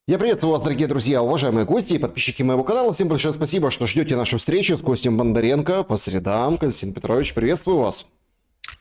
Я приветствую вас, дорогие друзья, уважаемые гости и подписчики моего канала. Всем большое спасибо, что ждете нашей встречи с Костем Бондаренко по средам. Константин Петрович, приветствую вас.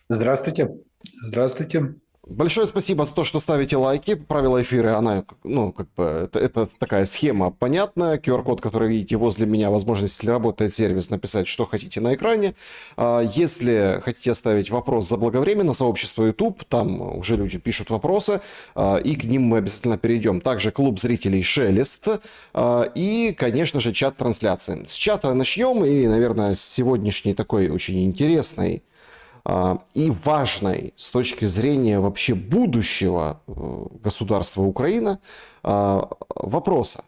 Здравствуйте. Здравствуйте. Большое спасибо за то, что ставите лайки. Правила эфира, она, это такая схема понятная. QR-код, который видите возле меня, возможность, если работает сервис, написать, что хотите на экране. Если хотите оставить вопрос заблаговременно, сообщество YouTube, там уже люди пишут вопросы, и к ним мы обязательно перейдем. Также клуб зрителей Шелест и, конечно же, чат трансляции. С чата начнем, и, наверное, с сегодняшней такой очень интересной и важной с точки зрения вообще будущего государства Украина вопроса.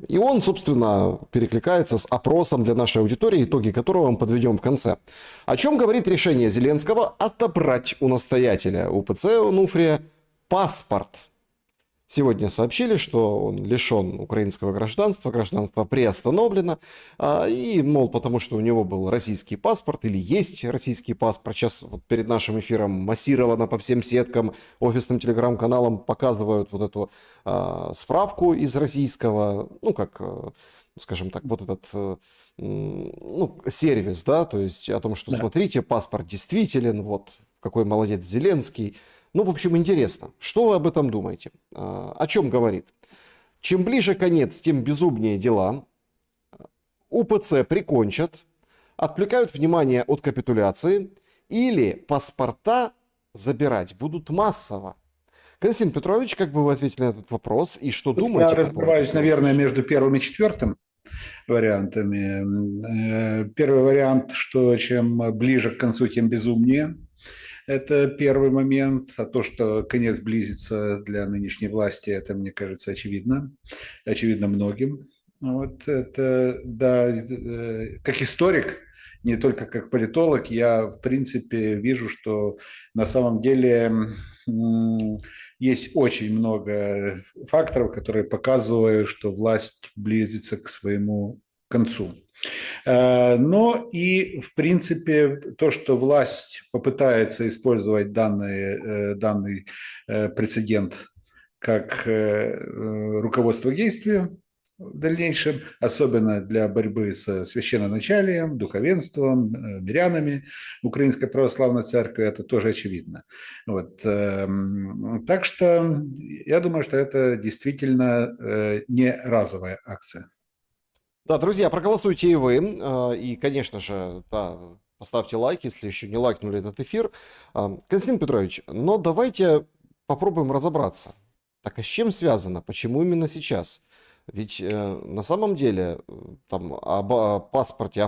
И он, собственно, перекликается с опросом для нашей аудитории, итоги которого мы подведем в конце. О чем говорит решение Зеленского отобрать у настоятеля УПЦ Онуфрия паспорт? Сегодня сообщили, что он лишен украинского гражданства, гражданство приостановлено, и, мол, потому что у него был российский паспорт или есть российский паспорт. Сейчас вот перед нашим эфиром массированно по всем сеткам, офисным телеграм-каналам показывают вот эту справку из российского, скажем так, вот этот сервис, да, то есть о том, что Да. смотрите, паспорт действителен, вот какой молодец Зеленский. В общем, интересно, что вы об этом думаете? О чем говорит? Чем ближе конец, тем безумнее дела. УПЦ прикончат, отвлекают внимание от капитуляции или паспорта забирать будут массово. Константин Петрович, как бы вы ответили на этот вопрос и что Тут думаете я по поводу разрываюсь, всего наверное, этого? между первым и четвертым вариантами. Первый вариант, что чем ближе к концу, тем безумнее. Это первый момент. А то, что конец близится для нынешней власти, это, мне кажется, очевидно. Очевидно многим. Вот это, да, как историк, не только как политолог, я, в принципе, вижу, что на самом деле есть очень много факторов, которые показывают, что власть близится к своему концу. Но и, в принципе, то, что власть попытается использовать данный прецедент как руководство к действию в дальнейшем, особенно для борьбы со священноначалием, духовенством, мирянами Украинской Православной Церкви, это тоже очевидно. Вот. Так что я думаю, что это действительно не разовая акция. Да, друзья, проголосуйте и вы. И, конечно же, да, поставьте лайк, если еще не лайкнули этот эфир. Константин Петрович, но давайте попробуем разобраться. Так а с чем связано? Почему именно сейчас? Ведь на самом деле там о паспорте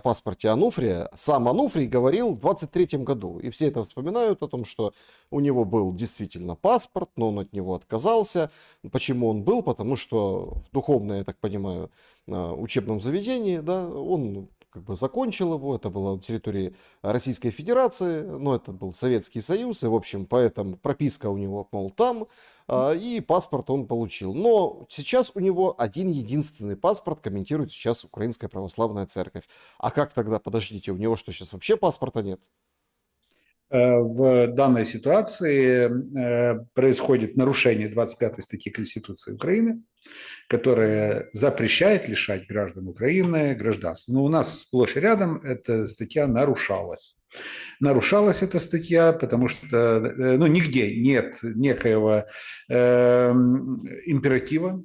Ануфрия сам Ануфрий говорил в 23-м году. И все это вспоминают о том, что у него был действительно паспорт, но он от него отказался. Почему он был? Потому что в духовное, я так понимаю, учебном заведении, да, он как бы закончил его, это было на территории Российской Федерации, но это был Советский Союз, и, в общем, поэтому прописка у него, мол, там, и паспорт он получил. Но сейчас у него один единственный паспорт, комментирует сейчас Украинская Православная Церковь. А как тогда, подождите, у него что, сейчас вообще паспорта нет? В данной ситуации происходит нарушение 25-й статьи Конституции Украины, которая запрещает лишать граждан Украины гражданства. Но у нас сплошь и рядом эта статья нарушалась. Нарушалась эта статья, потому что нигде нет некоего императива,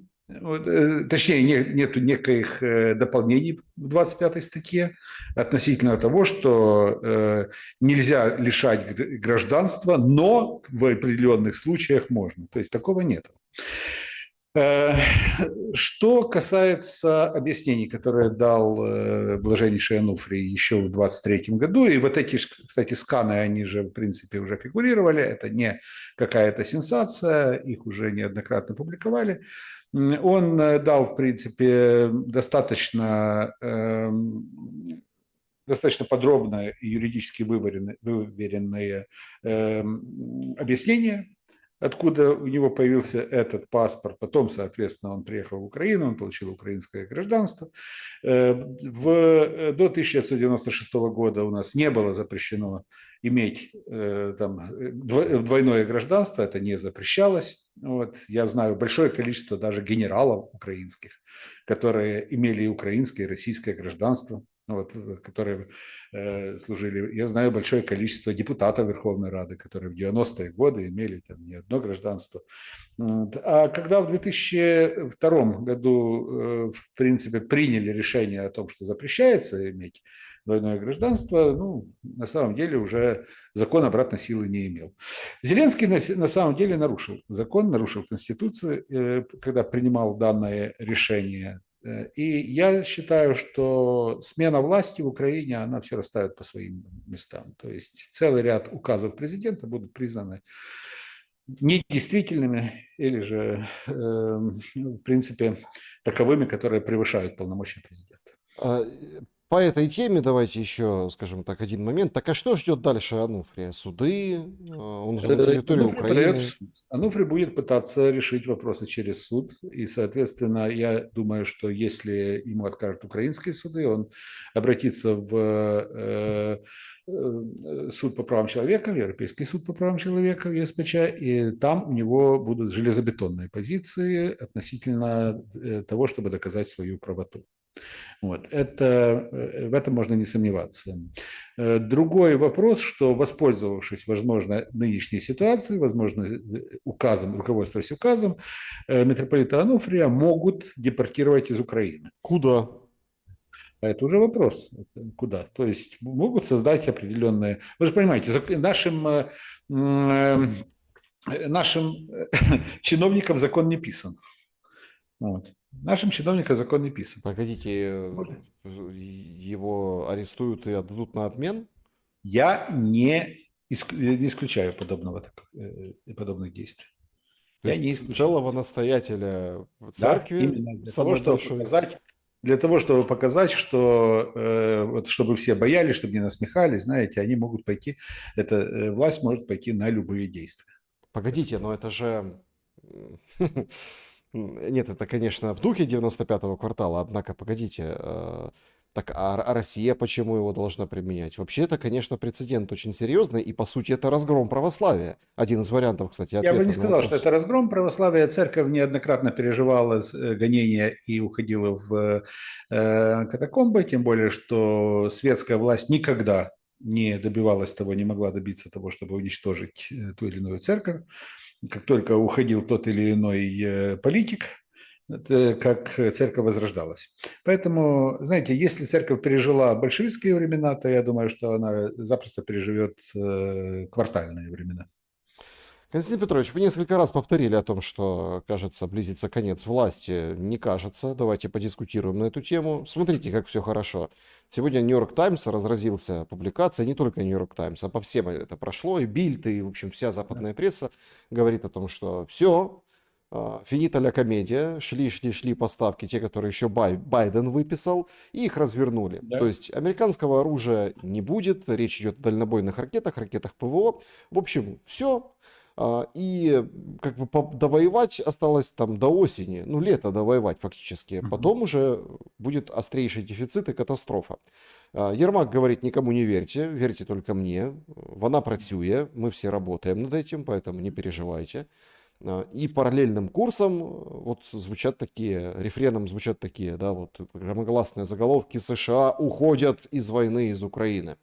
точнее, нет неких дополнений в 25 статье относительно того, что нельзя лишать гражданства, но в определенных случаях можно. То есть такого нет. Что касается объяснений, которые дал блаженнейший Ануфрий еще в 23 году, и вот эти, кстати, сканы, они же, в принципе, уже фигурировали, это не какая-то сенсация, их уже неоднократно публиковали. Он дал, в принципе, достаточно подробно и юридически выверенные объяснения откуда у него появился этот паспорт. Потом, соответственно, он приехал в Украину, он получил украинское гражданство. До 1996 года у нас не было запрещено иметь там двойное гражданство, это не запрещалось. Вот. Я знаю большое количество даже генералов украинских, которые имели и украинское, и российское гражданство. Вот, которые служили. Я знаю большое количество депутатов Верховной Рады, которые в 90-е годы имели там не одно гражданство. А когда в 2002 году, в принципе, приняли решение о том, что запрещается иметь двойное гражданство, ну, на самом деле уже закон обратной силы не имел. Зеленский на самом деле нарушил закон, нарушил Конституцию, когда принимал данное решение. И я считаю, что смена власти в Украине, она все расставит по своим местам. То есть целый ряд указов президента будут признаны недействительными или же, в принципе, таковыми, которые превышают полномочия президента. По этой теме давайте еще, скажем так, один момент. Так а что ждет дальше Ануфрия? Суды? Он же на территории Ануфрий подает в Украины. суд. Ануфрий будет пытаться решить вопросы через суд. И, соответственно, я думаю, что если ему откажут украинские суды, он обратится в суд по правам человека, Европейский суд по правам человека, ЕСПЧ, и там у него будут железобетонные позиции относительно того, чтобы доказать свою правоту. Вот. В этом можно не сомневаться. Другой вопрос, что, воспользовавшись, возможно, нынешней ситуацией, возможно, указом, руководствуясь указом, митрополита Ануфрия могут депортировать из Украины. Куда? А это уже вопрос, куда. То есть могут создать определенные... Вы же понимаете, нашим чиновникам закон не писан. Вот. Нашим чиновникам закон не писан. Погодите, его арестуют и отдадут на обмен? Я не исключаю подобных действий. То есть целого настоятеля церкви, да, именно для того, чтобы показать, что вот, чтобы все боялись, чтобы не насмехались, знаете, они могут пойти, эта власть может пойти на любые действия. Погодите, но это же... Нет, это, конечно, в духе 95-го квартала, однако, погодите, так а Россия почему его должна применять? Вообще, это, конечно, прецедент очень серьезный, и, по сути, это разгром православия. Один из вариантов, кстати, ответа. Я бы не сказал, что это разгром православия. Церковь неоднократно переживала гонения и уходила в катакомбы, тем более, что светская власть никогда не добивалась того, не могла добиться того, чтобы уничтожить ту или иную церковь. Как только уходил тот или иной политик, как церковь возрождалась. Поэтому, знаете, если церковь пережила большевистские времена, то я думаю, что она запросто переживет квартальные времена. Константин Петрович, вы несколько раз повторили о том, что, кажется, близится конец власти. Не кажется. Давайте подискутируем на эту тему. Смотрите, как все хорошо. Сегодня Нью-Йорк Таймс разразился публикацией, не только Нью-Йорк Таймс, а по всем это прошло. И Бильд, и, в общем, вся западная пресса говорит о том, что все, финита ля комедия, шли поставки, те, которые еще Байден выписал, и их развернули. Да. То есть американского оружия не будет, речь идет о дальнобойных ракетах ПВО. В общем, все. И как бы довоевать осталось там до осени, ну лето довоевать фактически. Потом уже будет острейший дефицит и катастрофа. Ермак говорит, никому не верьте, верьте только мне. Вона працює, мы все работаем над этим, поэтому не переживайте. И параллельным курсом вот звучат такие, рефреном звучат такие, да, вот громогласные заголовки: США уходят из войны, из Украины.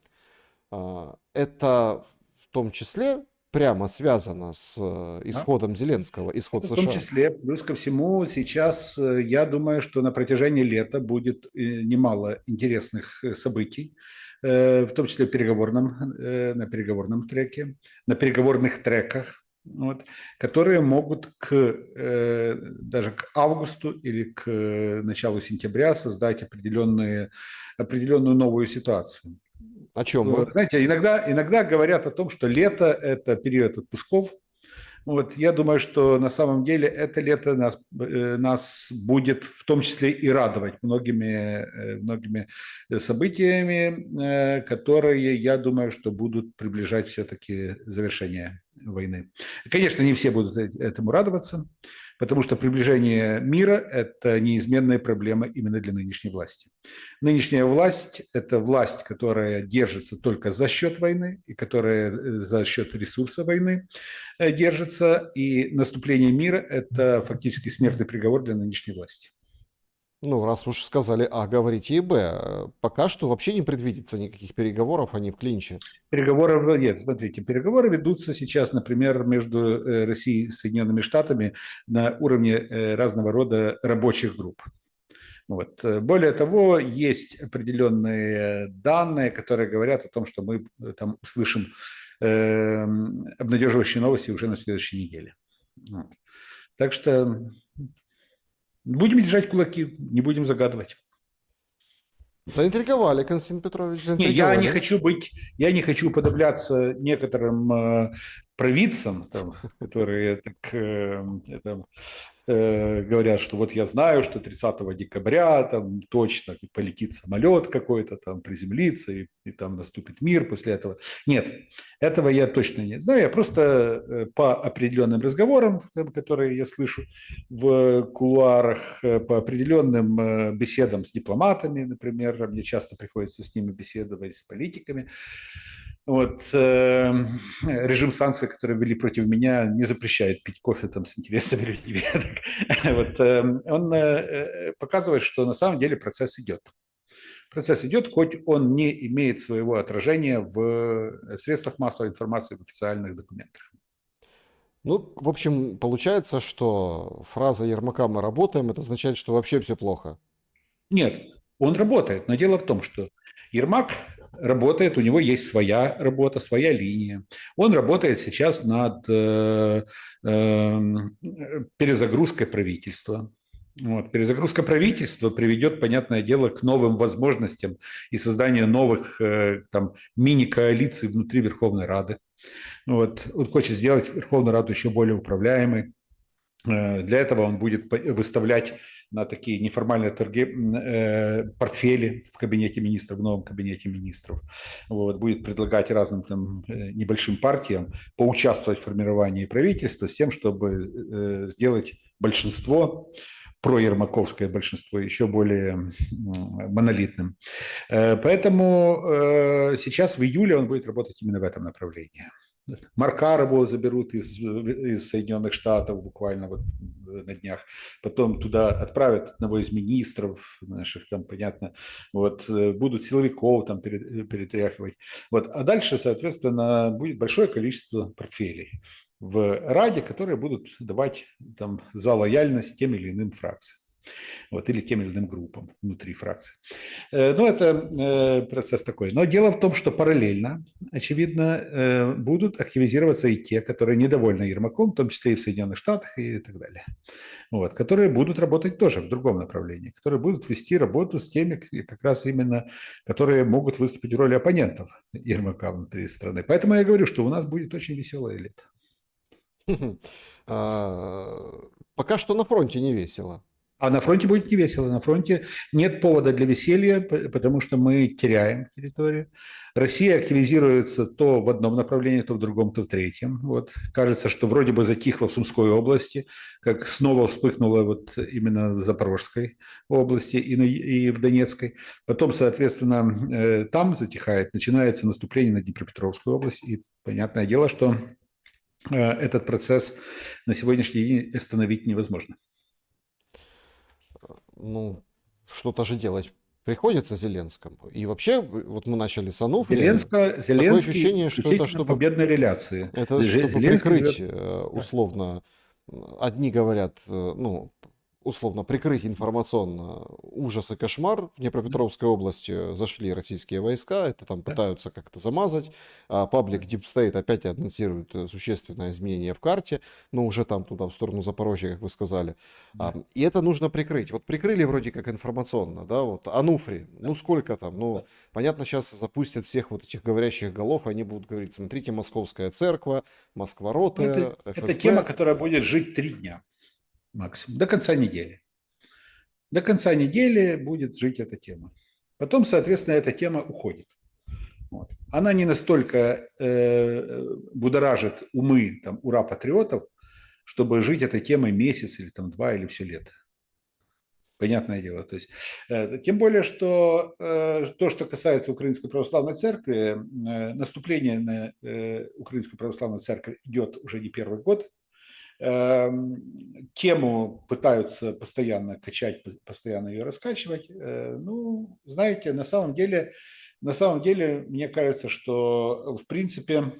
Это в том числе прямо связано с исходом Зеленского, исход США. В том числе, плюс ко всему, сейчас я думаю, что на протяжении лета будет немало интересных событий, в том числе на переговорном треке, на переговорных треках, вот, которые могут даже к августу или к началу сентября создать определенную новую ситуацию. О чем вы? Знаете, иногда говорят о том, что лето – это период отпусков. Вот, я думаю, что на самом деле это лето нас будет в том числе и радовать многими событиями, которые, я думаю, что будут приближать все-таки завершение войны. Конечно, не все будут этому радоваться, потому что приближение мира – это неизменная проблема именно для нынешней власти. Нынешняя власть – это власть, которая держится только за счет войны и которая за счет ресурса войны держится, и наступление мира – это фактически смертный приговор для нынешней власти. Ну, раз уж сказали А, говорите и Б. Пока что вообще не предвидится никаких переговоров, они в клинче. Переговоры нет, смотрите, переговоры ведутся сейчас, например, между Россией и Соединенными Штатами на уровне разного рода рабочих групп. Вот. Более того, есть определенные данные, которые говорят о том, что мы там услышим обнадеживающие новости уже на следующей неделе. Вот. Так что будем держать кулаки, не будем загадывать. Заинтриговали, Константин Петрович, Не, заинтриговали. я не хочу уподобляться некоторым провидцам, там, которые так, говорят, что вот я знаю, что 30 декабря там точно полетит самолет какой-то, там приземлится и там наступит мир после этого. Нет, этого я точно не знаю. Я просто по определенным разговорам, которые я слышу в кулуарах, по определенным беседам с дипломатами, например, мне часто приходится с ними беседовать, с политиками. Вот, режим санкций, которые ввели против меня, не запрещает пить кофе там с интересными людьми. Вот, он показывает, что на самом деле процесс идет. Процесс идет, хоть он не имеет своего отражения в средствах массовой информации, в официальных документах. Ну, в общем, получается, что фраза Ермака «мы работаем» это означает, что вообще все плохо. Нет, он работает, но дело в том, что Ермак работает, у него есть своя работа, своя линия. Он работает сейчас над перезагрузкой правительства. Вот. Перезагрузка правительства приведет, понятное дело, к новым возможностям и созданию новых там, мини-коалиций внутри Верховной Рады. Вот. Он хочет сделать Верховную Раду еще более управляемой. Для этого он будет выставлять на такие неформальные торги портфели в кабинете министров, в новом кабинете министров. Вот, будет предлагать разным там, небольшим партиям поучаствовать в формировании правительства с тем, чтобы сделать большинство, проермаковское большинство, еще более монолитным. Поэтому сейчас в июле он будет работать именно в этом направлении. Маркарову заберут из Соединенных Штатов буквально вот на днях. Потом туда отправят одного из министров наших, там, понятно, вот, будут силовиков там перетряхивать. Вот. А дальше, соответственно, будет большое количество портфелей в Раде, которые будут давать там, за лояльность тем или иным фракциям. Вот, или тем или иным группам внутри фракции. Ну, это процесс такой. Но дело в том, что параллельно, очевидно, будут активизироваться и те, которые недовольны Ермаком, в том числе и в Соединенных Штатах и так далее. Вот, которые будут работать тоже в другом направлении, которые будут вести работу с теми, как раз именно, которые могут выступить в роли оппонентов Ермака внутри страны. Поэтому я говорю, что у нас будет очень веселое лето. Пока что на фронте не весело. А на фронте будет не весело. На фронте нет повода для веселья, потому что мы теряем территорию. Россия активизируется то в одном направлении, то в другом, то в третьем. Вот. Кажется, что вроде бы затихло в Сумской области, как снова вспыхнуло вот именно в Запорожской области и в Донецкой. Потом, соответственно, там затихает, начинается наступление на Днепропетровскую область. И понятное дело, что этот процесс на сегодняшний день остановить невозможно. Ну, что-то же делать приходится Зеленскому. И вообще, вот мы начали с Ануфрия. Зеленский Такое ощущение, что это чтобы победной реляции. Это чтобы прикрыть, условно, одни говорят, ну, условно, прикрыть информационно ужас и кошмар. В Днепропетровской области зашли российские войска, это там пытаются как-то замазать. А паблик Deep State опять анонсирует существенное изменение в карте, но уже там туда, в сторону Запорожья, как вы сказали. И это нужно прикрыть. Вот прикрыли вроде как информационно, да, вот Ануфрий, ну сколько там, ну, понятно, сейчас запустят всех вот этих говорящих голов, и они будут говорить, смотрите, Московская церковь, Москва-роты, ФСБ. Это тема, которая будет жить 3 дня. Максимум, до конца недели. До конца недели будет жить эта тема. Потом, соответственно, эта тема уходит. Вот. Она не настолько будоражит умы там, ура-патриотов, чтобы жить этой темой месяц или там 2 или все лето. Понятное дело. То есть, тем более, что то, что касается Украинской Православной Церкви, наступление на Украинскую Православную Церковь идет уже не первый год. Тему пытаются постоянно качать, постоянно ее раскачивать. Ну, знаете, на самом деле, мне кажется, что в принципе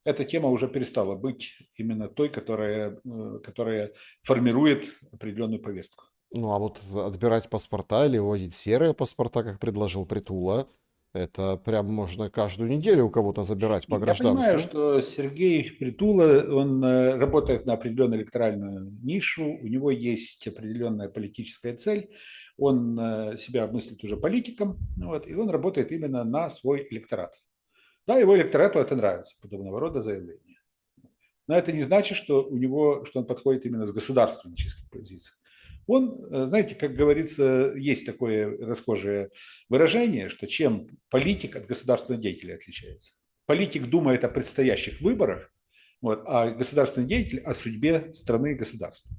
эта тема уже перестала быть именно той, которая формирует определенную повестку. Ну, а вот отбирать паспорта или вводить серые паспорта, как предложил Притула, это прям можно каждую неделю у кого-то забирать по Я понимаю, гражданству. что Сергей Притула, он работает на определенную электоральную нишу, у него есть определенная политическая цель, он себя мыслит уже политиком, вот, и он работает именно на свой электорат. Да, его электорату это нравится, подобного рода заявления. Но это не значит, что он подходит именно с государственнических позиций. Он, знаете, как говорится, есть такое расхожее выражение, что чем политик от государственного деятеля отличается. Политик думает о предстоящих выборах, вот, а государственный деятель о судьбе страны и государства.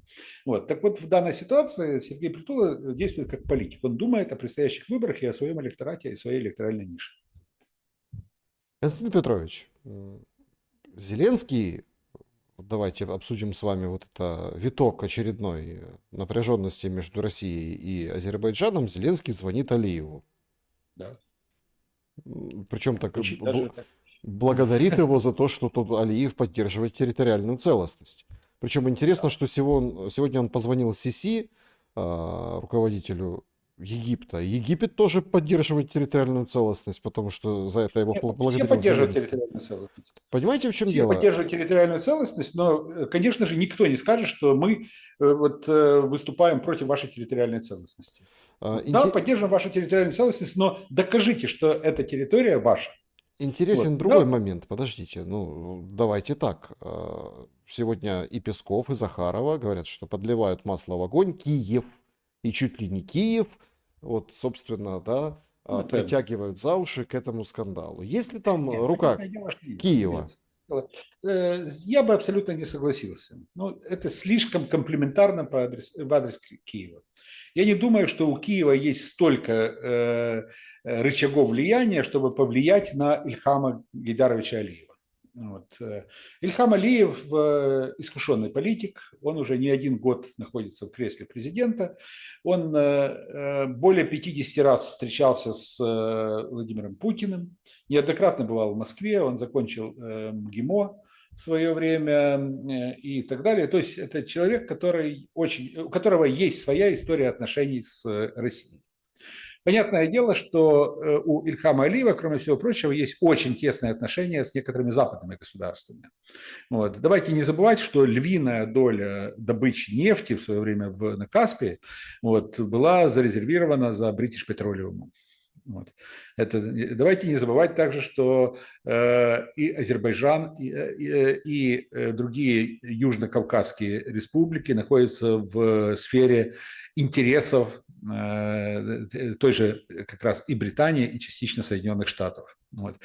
Вот. Так вот, в данной ситуации Сергей Притула действует как политик. Он думает о предстоящих выборах и о своем электорате, и о своей электоральной нише. Константин Петрович, Зеленский, вот давайте обсудим с вами вот это виток очередной напряженности между Россией и Азербайджаном. Зеленский звонит Алиеву. Да. Причем так Очень даже так. благодарит его за то, что тот Алиев поддерживает территориальную целостность. Причем интересно, что сегодня он позвонил Сиси, руководителю Египта. Египет тоже поддерживает территориальную целостность, потому что за это его Все благодарил поддерживают Зеленский. территориальную целостность. Понимаете, в чем Все дело? поддерживают территориальную целостность, но, конечно же, никто не скажет, что мы выступаем против вашей территориальной целостности. Да, поддерживаем вашу территориальную целостность, но докажите, что эта территория ваша. Интересен Вот. другой Да. момент. Подождите, ну давайте так. Сегодня и Песков, и Захарова говорят, что подливают масло в огонь Киев, и чуть ли не Киев, вот, собственно, да, притягивают за уши к этому скандалу. Есть ли там рука Киева? Я бы абсолютно не согласился. Ну, это слишком комплиментарно в адрес Киева. Я не думаю, что у Киева есть столько рычагов влияния, чтобы повлиять на Ильхама Гейдаровича Алиева. Вот. Ильхам Алиев искушенный политик, он уже не один год находится в кресле президента, он более 50 раз встречался с Владимиром Путиным, неоднократно бывал в Москве, он закончил МГИМО в свое время и так далее. То есть это человек, у которого есть своя история отношений с Россией. Понятное дело, что у Ильхама Алиева, кроме всего прочего, есть очень тесные отношения с некоторыми западными государствами. Вот. Давайте не забывать, что львиная доля добычи нефти в свое время на Каспии была зарезервирована за British Petroleum. Вот. Давайте не забывать также, что и Азербайджан, и другие южно-кавказские республики находятся в сфере интересов той же как раз и Британии, и частично Соединенных Штатов. Вот.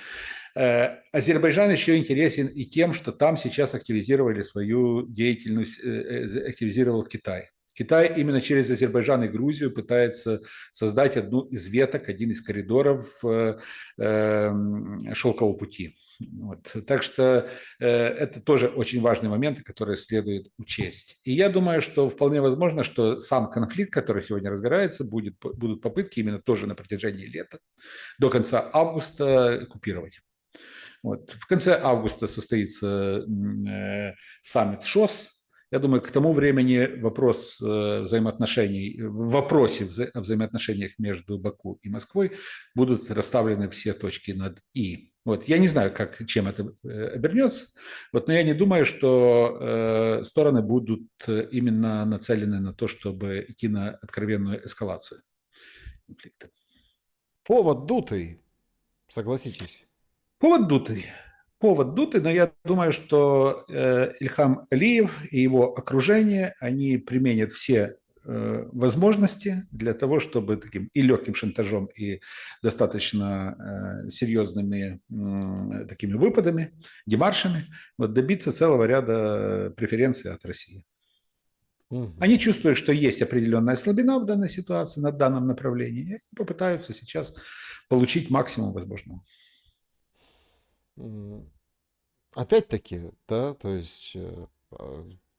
Азербайджан еще интересен и тем, что там сейчас активизировали свою деятельность, активизировал Китай. Китай именно через Азербайджан и Грузию пытается создать одну из веток, один из коридоров шелкового пути. Вот. Так что это тоже очень важный момент, который следует учесть. И я думаю, что вполне возможно, что сам конфликт, который сегодня разгорается, будут попытки именно тоже на протяжении лета, до конца августа купировать. Вот. В конце августа состоится саммит ШОС. Я думаю, к тому времени в вопросе о взаимоотношениях между Баку и Москвой будут расставлены все точки над «и». Вот. Я не знаю, чем это обернется, но я не думаю, что стороны будут именно нацелены на то, чтобы идти на откровенную эскалацию конфликта. Повод дутый, согласитесь. Повод дутый, но я думаю, что Ильхам Алиев и его окружение, они применят все возможности для того, чтобы таким и легким шантажом, и достаточно серьезными такими выпадами, демаршами вот, добиться целого ряда преференций от России. Мгм. Они чувствуют, что есть определенная слабина в данной ситуации, на данном направлении, и попытаются сейчас получить максимум возможного. М, Опять-таки, да, то есть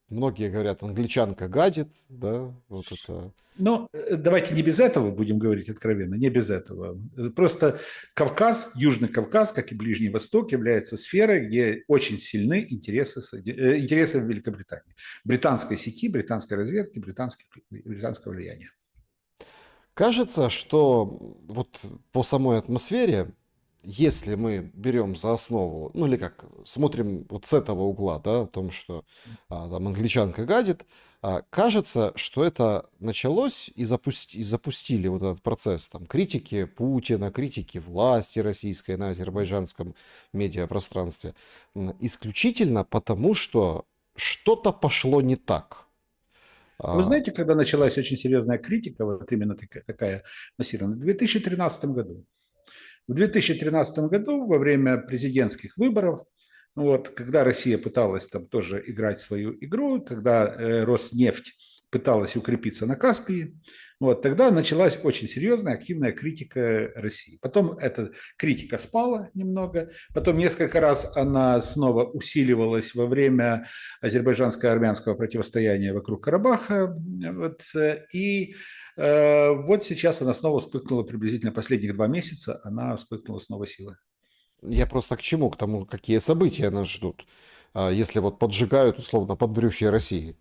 многие говорят, англичанка гадит, да, вот это. Но давайте не без этого будем говорить откровенно, не без этого. Просто Кавказ, Южный Кавказ, как и Ближний Восток, является сферой, где очень сильны интересы Великобритании. Британской сети, британской разведки, британского влияния. Кажется, что вот по самой атмосфере, если мы берем за основу, ну или как, смотрим вот с этого угла, да, о том, что там англичанка гадит, кажется, что это началось и запустили вот этот процесс там критики Путина, критики власти российской на азербайджанском медиапространстве исключительно потому, что что-то пошло не так. Вы А, знаете, когда началась очень серьезная критика, вот именно такая массированная, в 2013 году. В 2013 году, во время президентских выборов, вот, когда Россия пыталась там тоже играть свою игру, когда Роснефть пыталась укрепиться на Каспии, вот, тогда началась очень серьезная активная критика России. Потом эта критика спала немного, потом несколько раз она снова усиливалась во время азербайджанско-армянского противостояния вокруг Карабаха. Вот, и вот сейчас она снова вспыхнула, приблизительно последних 2 месяца, она вспыхнула с новой силой. Я просто к чему? К тому, какие события нас ждут, если вот поджигают, условно, подбрюшье России.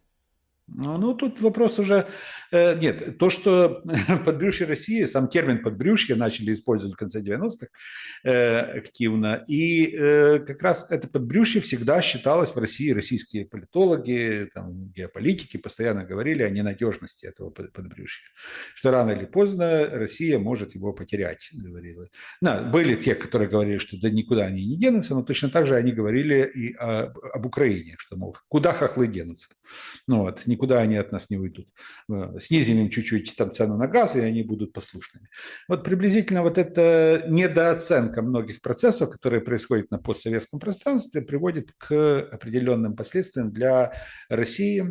Ну, тут вопрос уже... Нет, то, что подбрюшье России, сам термин подбрюшье начали использовать в конце 90-х активно, и как раз это подбрюшье всегда считалось в России, российские политологи, там, геополитики постоянно говорили о ненадежности этого подбрюшья, что рано или поздно Россия может его потерять, говорила. Да, были те, которые говорили, что да никуда они не денутся, но точно так же они говорили и об Украине, что, мол, куда хохлы денутся. Ну вот, никуда они от нас не уйдут. Снизим им чуть-чуть там цену на газ, и они будут послушными. Вот приблизительно вот эта недооценка многих процессов, которые происходят на постсоветском пространстве, приводит к определенным последствиям для России,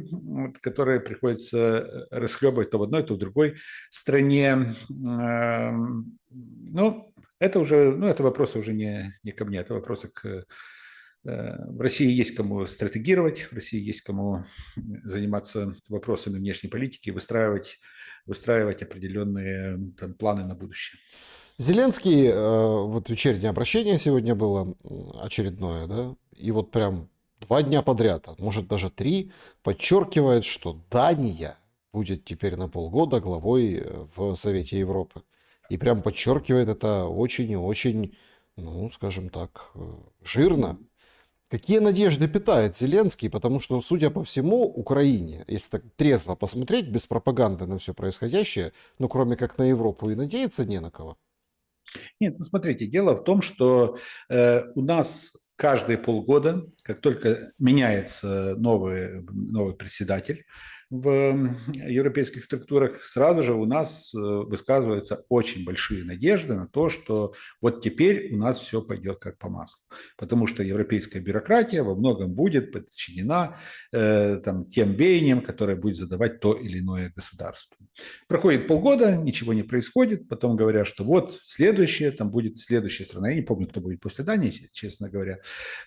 которые приходится расхлебывать то в одной, то в другой стране. Ну, это уже, ну, это вопросы уже не ко мне, это вопросы к в России есть кому стратегировать, в России есть кому заниматься вопросами внешней политики и выстраивать определенные там, планы на будущее. Зеленский, вот вечернее обращение сегодня было очередное, да, и вот прям 2 дня подряд, а может даже 3, подчеркивает, что Дания будет теперь на полгода главой в Совете Европы. И прям подчеркивает это очень и очень, ну, скажем так, жирно. Какие надежды питает Зеленский? Потому что, судя по всему, Украине, если так трезво посмотреть, без пропаганды на все происходящее, ну, кроме как на Европу, и надеяться не на кого. Нет, ну смотрите, дело в том, что у нас каждые полгода, как только меняется новый председатель в европейских структурах, сразу же у нас высказываются очень большие надежды на то, что вот теперь у нас все пойдет как по маслу. Потому что европейская бюрократия во многом будет подчинена там, тем веяниям, которые будет задавать то или иное государство. Проходит полгода, ничего не происходит, потом говорят, что вот следующее, там будет следующая страна. Я не помню, кто будет после Дании, честно говоря.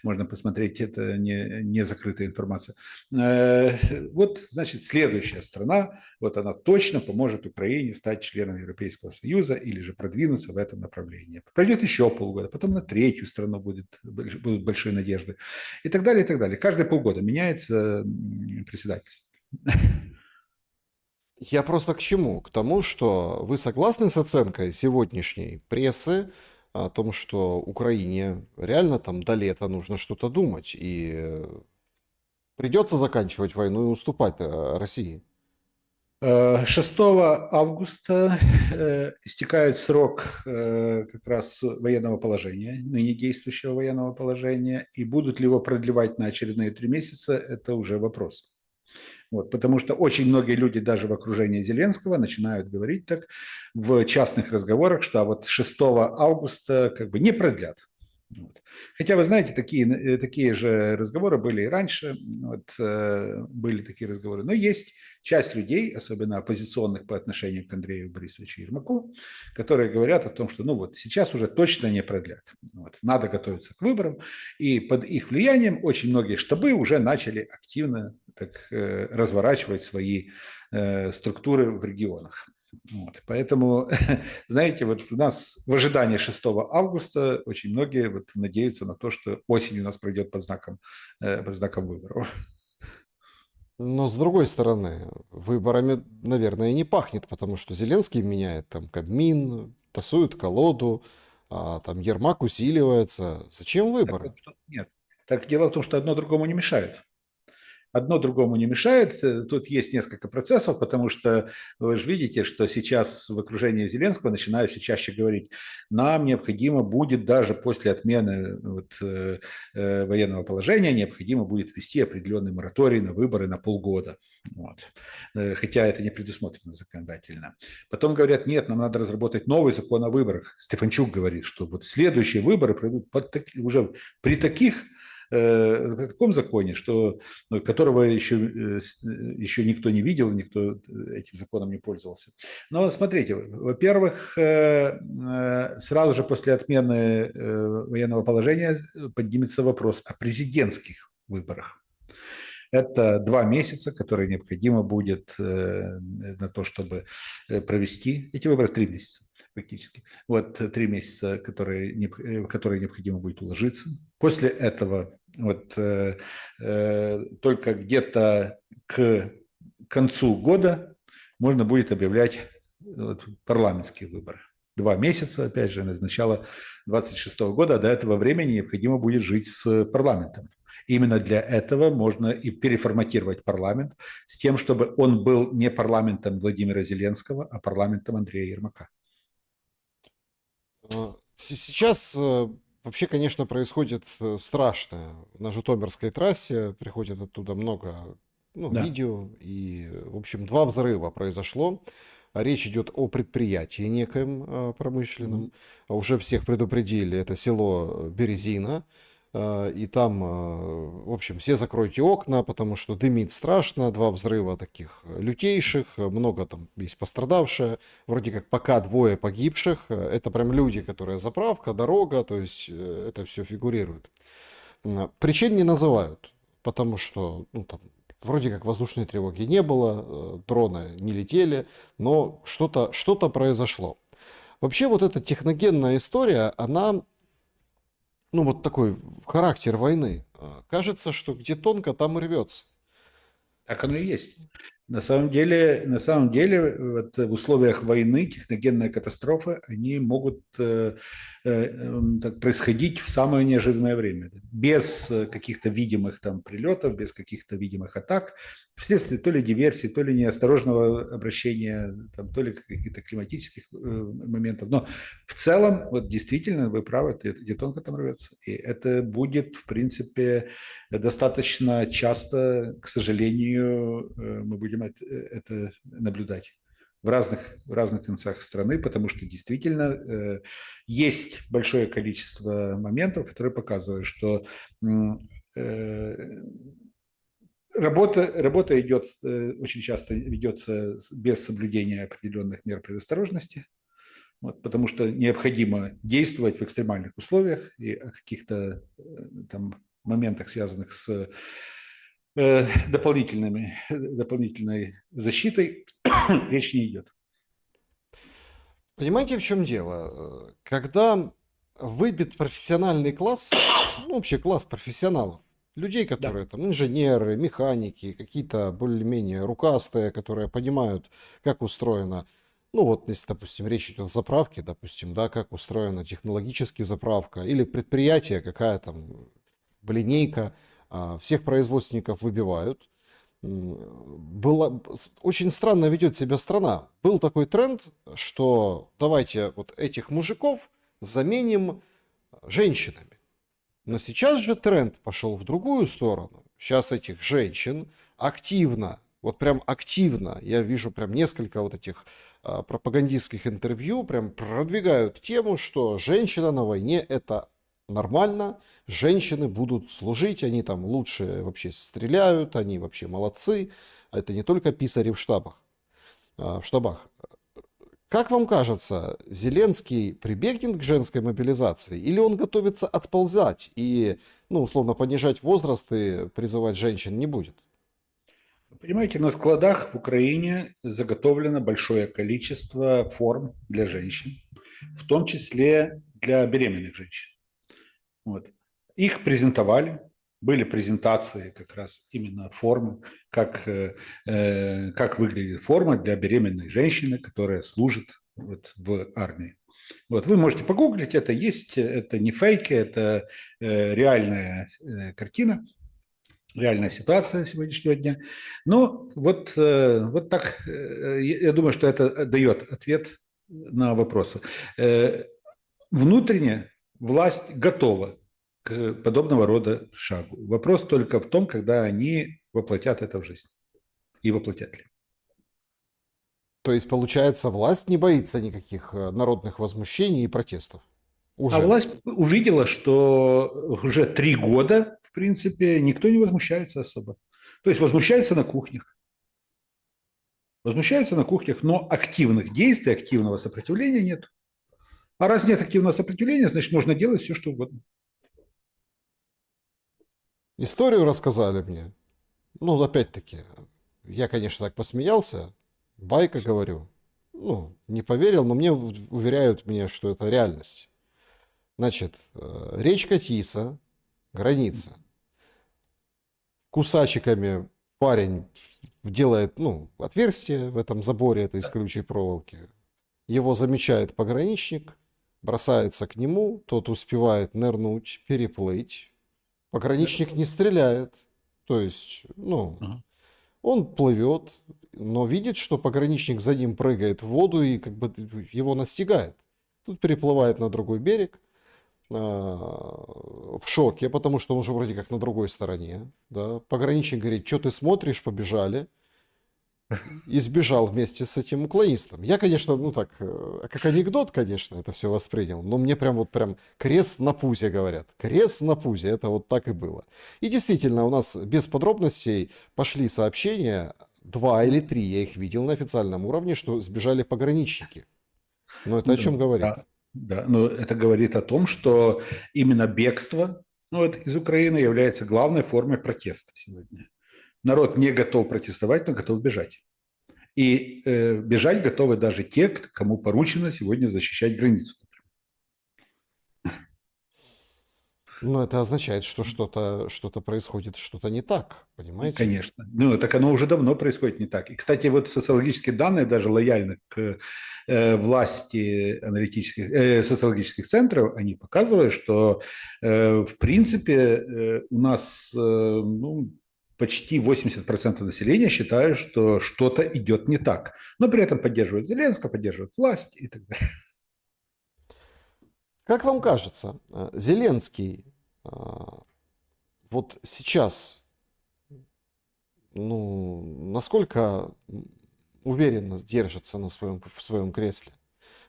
Можно посмотреть, это не закрытая информация. Вот, значит, следующая страна, вот она точно поможет Украине стать членом Европейского Союза или же продвинуться в этом направлении. Пройдет еще полгода, потом на третью страну будут большие надежды и так далее, и так далее. Каждые полгода меняется председательство. Я просто к чему? К тому, что вы согласны с оценкой сегодняшней прессы о том, что Украине реально там до лета нужно что-то думать, и придется заканчивать войну и уступать России? 6 августа истекает срок как раз военного положения, ныне действующего военного положения, и будут ли его продлевать на очередные 3 месяца, это уже вопрос. Вот, потому что очень многие люди даже в окружении Зеленского начинают говорить так в частных разговорах, что вот 6 августа как бы не продлят. Вот. Хотя, вы знаете, такие же разговоры были и раньше, вот, были такие разговоры. Но есть часть людей, особенно оппозиционных по отношению к Андрею Борисовичу Ермаку, которые говорят о том, что ну вот сейчас уже точно не продлят. Вот, надо готовиться к выборам. И под их влиянием очень многие штабы уже начали активно так, разворачивать свои структуры в регионах. Вот. Поэтому, знаете, вот у нас в ожидании 6 августа очень многие вот надеются на то, что осень у нас пройдет под знаком выборов. Но с другой стороны, выборами, наверное, и не пахнет, потому что Зеленский меняет там Кабмин, тасует колоду, а там Ермак усиливается. Зачем Так выборы? вот, нет. Так дело в том, что одно другому не мешает. Одно другому не мешает. Тут есть несколько процессов, потому что вы же видите, что сейчас в окружении Зеленского начинают все чаще говорить, нам необходимо будет даже после отмены военного положения, необходимо будет ввести определенный мораторий на выборы на полгода. Вот. Хотя это не предусмотрено законодательно. Потом говорят, нет, нам надо разработать новый закон о выборах. Стефанчук говорит, что вот следующие выборы пройдут уже при при таком законе, что, которого еще никто не видел, никто этим законом не пользовался. Но смотрите, во-первых, сразу же после отмены военного положения поднимется вопрос о президентских выборах. Это 2 месяца, которые необходимо будет на то, чтобы провести эти выборы, 3 месяца фактически. Вот 3 месяца, в которые необходимо будет уложиться. После этого вот, только где-то к концу года можно будет объявлять парламентские выборы. 2 месяца, опять же, на начало 26 года, а до этого времени необходимо будет жить с парламентом. Именно для этого можно и переформатировать парламент с тем, чтобы он был не парламентом Владимира Зеленского, а парламентом Андрея Ермака. Сейчас вообще, конечно, происходит страшное. На Житомирской трассе приходит оттуда много Да. видео, и, в общем, 2 взрыва произошло. Речь идет о предприятии некоем промышленном. Уже всех предупредили, это село Березина. И там, в общем, все закройте окна, потому что дымит страшно. 2 взрыва таких лютейших, много там есть пострадавшие. Вроде как пока 2 погибших. Это прям люди, которые заправка, дорога, то есть это все фигурирует. Причин не называют, потому что там, вроде как воздушной тревоги не было, дроны не летели, но что-то произошло. Вообще вот эта техногенная история, она, вот такой характер войны. Кажется, что где тонко, там и рвется. Так оно и есть. На самом деле вот в условиях войны техногенные катастрофы, они могут происходить в самое неожиданное время, без каких-то видимых там прилетов, без каких-то видимых атак, вследствие то ли диверсии, то ли неосторожного обращения, там, то ли каких-то климатических моментов. Но в целом, вот действительно, вы правы, где тонко там рвется. И это будет, в принципе, достаточно часто, к сожалению, мы будем это наблюдать в разных концах страны, потому что действительно есть большое количество моментов, которые показывают, что работа идет, очень часто ведется без соблюдения определенных мер предосторожности, вот, потому что необходимо действовать в экстремальных условиях, и о каких-то там моментах, связанных с дополнительной защитой, речь не идет. Понимаете, в чем дело? Когда выбит профессиональный класс, вообще класс профессионалов, людей, которые там инженеры, механики, какие-то более-менее рукастые, которые понимают, как устроено, если, допустим, речь идет о заправке, допустим, да, как устроена технологически заправка, или предприятие, какая там линейка, всех производственников выбивают. Очень странно ведет себя страна. Был такой тренд, что давайте вот этих мужиков заменим женщинами. Но сейчас же тренд пошел в другую сторону. Сейчас этих женщин активно, вот прям активно, я вижу прям несколько вот этих пропагандистских интервью, прям продвигают тему, что женщина на войне это нормально, женщины будут служить, они там лучше вообще стреляют, они вообще молодцы, а это не только писари в штабах, в штабах. Как вам кажется, Зеленский прибегнет к женской мобилизации или он готовится отползать и, ну, условно, понижать возраст и призывать женщин не будет? Понимаете, на складах в Украине заготовлено большое количество форм для женщин, в том числе для беременных женщин. Вот. Их презентовали, были презентации как раз именно формы, как выглядит форма для беременной женщины, которая служит вот в армии. Вот, вы можете погуглить, это есть, это не фейки, это реальная картина, реальная ситуация сегодняшнего дня. Но вот так, я думаю, что это дает ответ на вопросы. Внутренне власть готова к подобного рода шагу. Вопрос только в том, когда они воплотят это в жизнь. И воплотят ли. То есть, получается, власть не боится никаких народных возмущений и протестов? А Уже. власть увидела, что уже 3 года, в принципе, никто не возмущается особо. То есть возмущаются на кухнях. Возмущаются на кухнях, но активных действий, активного сопротивления нет. А раз нет активного сопротивления, значит, можно делать все, что угодно. Историю рассказали мне. Ну, опять-таки, я, конечно, так посмеялся. Байка, говорю. Ну, не поверил, но мне уверяют мне, что это реальность. Значит, речка Тиса, граница. Кусачиками парень делает, ну, отверстие в этом заборе, это из колючей проволоки. Его замечает пограничник, бросается к нему, тот успевает нырнуть, переплыть. Пограничник не стреляет. То есть, ну, он плывет, но видит, что пограничник за ним прыгает в воду и как бы его настигает. Тут переплывает на другой берег, в шоке, потому что он уже вроде как на другой стороне. Да. Пограничник говорит, что ты смотришь, побежали. И сбежал вместе с этим уклонистом. Я, конечно, ну так, как анекдот, конечно, это все воспринял, но мне прям вот прям крест на пузе говорят. Крест на пузе, это вот так и было. И действительно, у нас без подробностей пошли сообщения, 2 или 3, я их видел на официальном уровне, что сбежали пограничники. Но это о чем говорит? Да, да, но это говорит о том, что именно бегство из Украины является главной формой протеста сегодня. Народ не готов протестовать, но готов бежать. И бежать готовы даже те, кому поручено сегодня защищать границу. Но это означает, что что-то происходит, что-то не так, понимаете? Конечно. Ну, так оно уже давно происходит не так. И, кстати, вот социологические данные даже лояльны к власти аналитических, социологических центров, они показывают, что, в принципе, у нас почти 80% населения считают, что что-то идет не так. Но при этом поддерживают Зеленского, поддерживают власть и так далее. Как вам кажется, Зеленский вот сейчас, ну, насколько уверенно держится в своем кресле?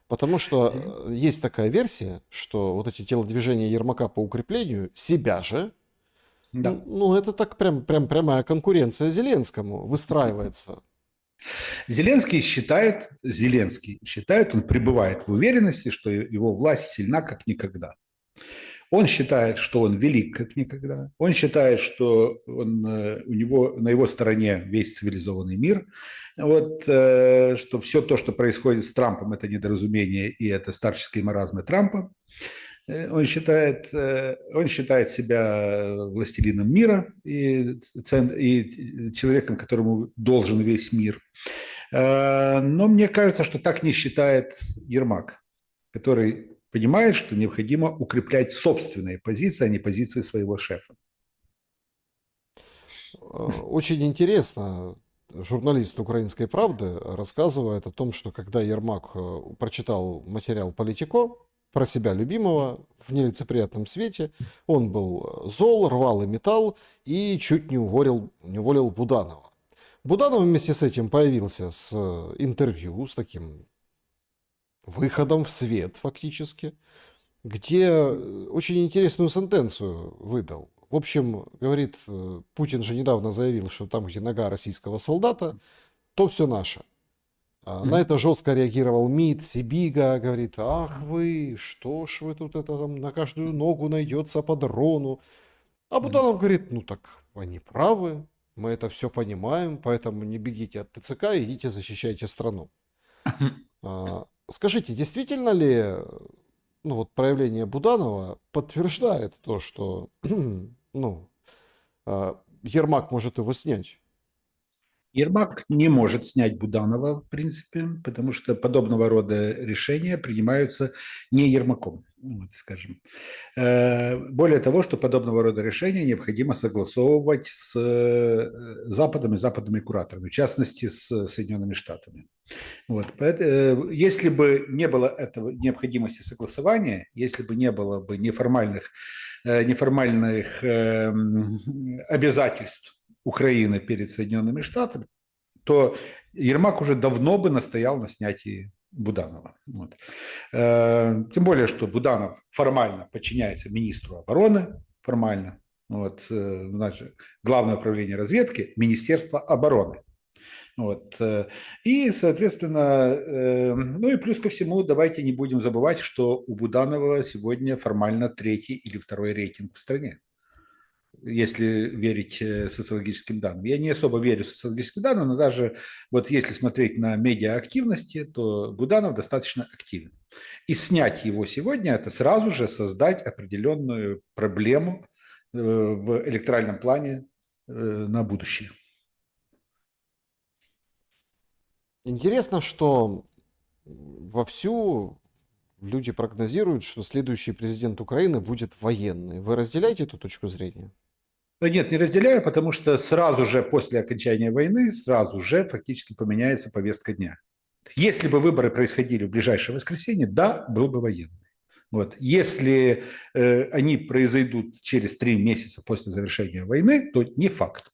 Потому что есть такая версия, что вот эти телодвижения Ермака по укреплению себя же, Да. ну, это так прям прямая конкуренция Зеленскому выстраивается. Зеленский считает, он пребывает в уверенности, что его власть сильна как никогда. Он считает, что он велик как никогда. Он считает, что у него, на его стороне весь цивилизованный мир. Вот, что все то, что происходит с Трампом, это недоразумение, и это старческие маразмы Трампа. Он считает себя властелином мира и человеком, которому должен весь мир. Но мне кажется, что так не считает Ермак, который понимает, что необходимо укреплять собственные позиции, а не позиции своего шефа. Очень интересно, журналист «Украинской правды» рассказывает о том, что когда Ермак прочитал материал «Политико», про себя любимого в нелицеприятном свете. Он был зол, рвал и металл и чуть не уволил Буданова. Буданов вместе с этим появился с интервью, с таким выходом в свет фактически, где очень интересную сентенцию выдал. В общем, говорит, Путин же недавно заявил, что там, где нога российского солдата, то все наше. На это жестко реагировал МИД, Сибига, говорит, ах вы, что ж вы тут это там на каждую ногу найдется по дрону. А Буданов говорит, ну так они правы, мы это все понимаем, поэтому не бегите от ТЦК, идите защищайте страну. Скажите, действительно ли ну, вот проявление Буданова подтверждает то, что ну, Ермак может его снять? Ермак не может снять Буданова, в принципе, потому что подобного рода решения принимаются не Ермаком, вот, скажем. Более того, что подобного рода решения необходимо согласовывать с Западом и западными кураторами, в частности, с Соединенными Штатами. Вот. Если бы не было этого необходимости согласования, если бы не было бы неформальных обязательств Украины перед Соединенными Штатами, то Ермак уже давно бы настоял на снятии Буданова. Вот. Тем более, что Буданов формально подчиняется министру обороны, формально. Вот. У нас же Главное управление разведки – Министерство обороны. Вот. И, соответственно, ну и плюс ко всему, давайте не будем забывать, что у Буданова сегодня формально третий или второй рейтинг в стране, если верить социологическим данным. Я не особо верю социологическим данным, но даже вот если смотреть на медиа-активности, то Буданов достаточно активен. И снять его сегодня – это сразу же создать определенную проблему в электоральном плане на будущее. Интересно, что вовсю люди прогнозируют, что следующий президент Украины будет военный. Вы разделяете эту точку зрения? Нет, не разделяю, потому что сразу же после окончания войны, сразу же фактически поменяется повестка дня. Если бы выборы происходили в ближайшее воскресенье, да, был бы военный. Вот. Если они произойдут через 3 месяца после завершения войны, то не факт,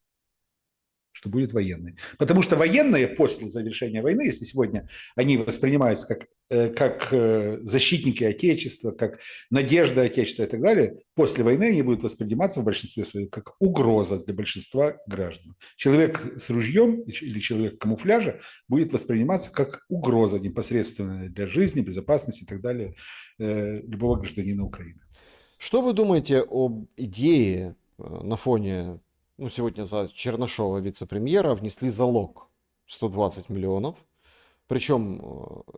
что будет военный. Потому что военные после завершения войны, если сегодня они воспринимаются как защитники Отечества, как надежда Отечества и так далее, после войны они будут восприниматься в большинстве своем как угроза для большинства граждан. Человек с ружьем или человек в камуфляже будет восприниматься как угроза непосредственно для жизни, безопасности и так далее любого гражданина Украины. Что вы думаете об идее на фоне, ну, сегодня за Чернышова, вице-премьера, внесли залог 120 миллионов? Причем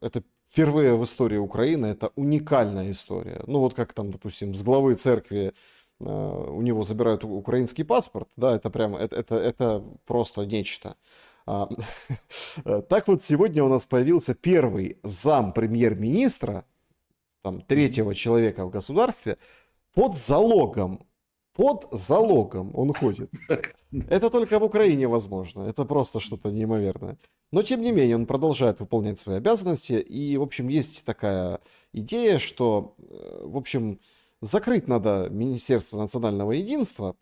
это впервые в истории Украины, это уникальная история. Ну вот как там, допустим, с главы церкви у него забирают украинский паспорт, да, это прямо, это просто нечто. Так вот, сегодня у нас появился первый зам премьер-министра, там, третьего человека в государстве, под залогом. Под залогом он ходит. Это только в Украине возможно. Это просто что-то неимоверное. Но, тем не менее, он продолжает выполнять свои обязанности. И, в общем, есть такая идея, что, в общем, закрыть надо Министерство национального единства,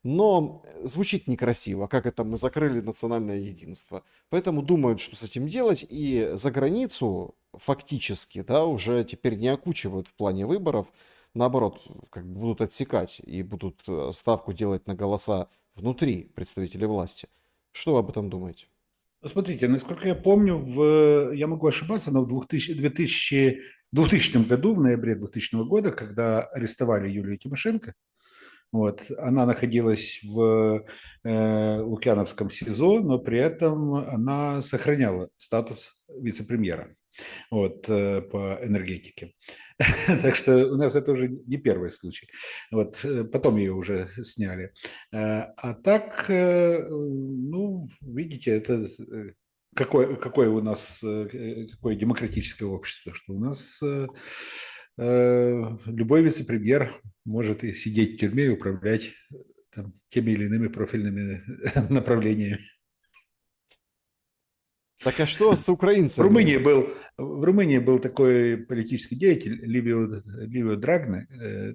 но звучит некрасиво, как это мы закрыли национальное единство. Поэтому думают, что с этим делать, и за границу фактически, да, уже теперь не окучивают в плане выборов, наоборот, как бы будут отсекать и будут ставку делать на голоса внутри представителей власти. Что вы об этом думаете? Ну, смотрите, насколько я помню, я могу ошибаться, но в 2000 году, в ноябре 2000 года, когда арестовали Юлию Тимошенко, вот, она находилась в Лукьяновском СИЗО, но при этом она сохраняла статус вице-премьера, вот, по энергетике. Так что у нас это уже не первый случай. Вот, потом ее уже сняли. А так, ну, видите, это какое у нас какое демократическое общество, что у нас любой вице-премьер может и сидеть в тюрьме и управлять там, теми или иными профильными направлениями. Так а что с В украинцами? Румынии был такой политический деятель Ливио Драгне,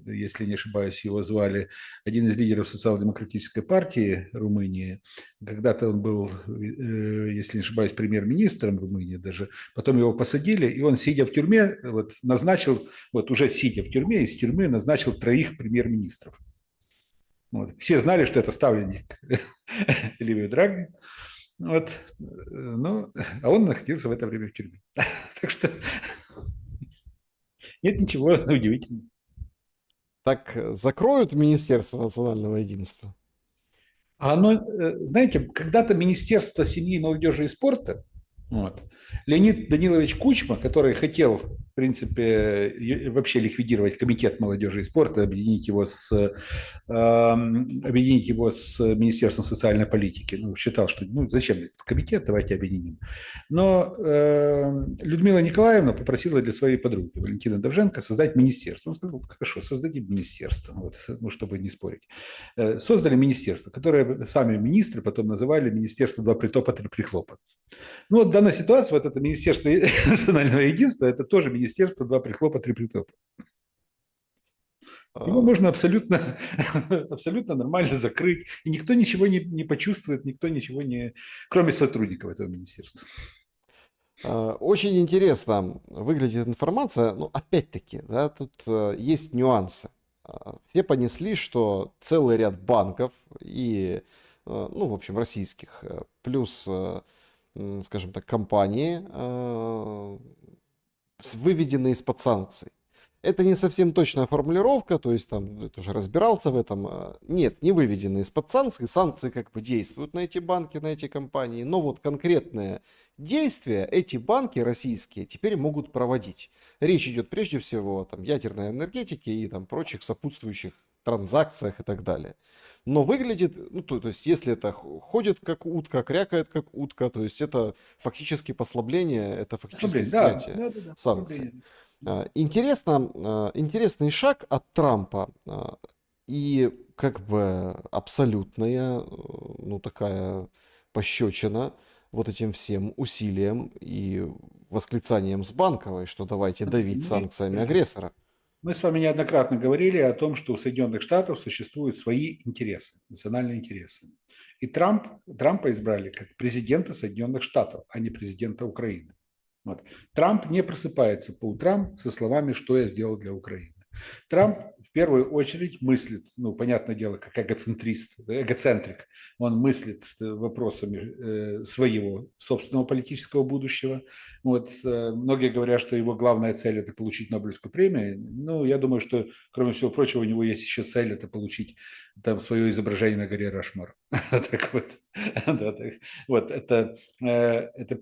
если не ошибаюсь, его звали, один из лидеров социал-демократической партии Румынии. Когда-то он был, если не ошибаюсь, премьер-министром Румынии даже. Потом его посадили, и он, сидя в тюрьме, вот, назначил, вот уже сидя в тюрьме, из тюрьмы назначил 3 премьер-министров. Вот. Все знали, что это ставленник Ливио Драгни. Вот. Ну, а он находился в это время в тюрьме. Так что нет ничего удивительного. Так закроют Министерство национального единства? А оно, знаете, когда-то Министерство семьи, молодежи и спорта, вот, Леонид Данилович Кучма, который хотел, в принципе, вообще ликвидировать комитет молодежи и спорта, объединить его с Министерством социальной политики. Ну, считал, что ну, зачем этот комитет, давайте объединим. Но Людмила Николаевна попросила для своей подруги Валентины Довженко создать министерство. Он сказал, хорошо, создадим министерство, вот, ну, чтобы не спорить. Создали министерство, которое сами министры потом называли Министерство два притопа, три прихлопа. Ну, вот в данной ситуации вот это Министерство национального единства, это тоже Министерство два прихлопа, три притопа. Его А, можно абсолютно, абсолютно нормально закрыть, и никто ничего не почувствует, никто ничего не... Кроме сотрудников этого министерства. Очень интересно выглядит информация, но опять-таки, да, тут есть нюансы. Все понесли, что целый ряд банков и, ну, в общем, российских, плюс, скажем так, компании выведены из-под санкций. Это не совсем точная формулировка, то есть там это уже разбирался в этом. Нет, не выведены из-под санкций. Санкции как бы действуют на эти банки, на эти компании, но вот конкретные действия эти банки российские теперь могут проводить. Речь идет прежде всего о там, ядерной энергетике и там, прочих сопутствующих транзакциях и так далее. Но выглядит, ну, то есть если это ходит как утка, крякает как утка, то есть это фактически послабление, это фактически Ослабление, да, снятие да, да, да, санкций. ослабление. Интересный шаг от Трампа и как бы абсолютная, ну такая пощечина вот этим всем усилиям и восклицанием с Банковой, что давайте давить санкциями агрессора. Мы с вами неоднократно говорили о том, что у Соединенных Штатов существуют свои интересы, национальные интересы. И Трампа избрали как президента Соединенных Штатов, а не президента Украины. Вот. Трамп не просыпается по утрам со словами, что я сделал для Украины. Трамп в первую очередь мыслит, ну, понятное дело, как эгоцентрист, эгоцентрик. Он мыслит вопросами своего собственного политического будущего. Вот, многие говорят, что его главная цель – это получить Нобелевскую премию. Ну, я думаю, что, кроме всего прочего, у него есть еще цель – это получить там свое изображение на горе Рашмар. Так вот, вот это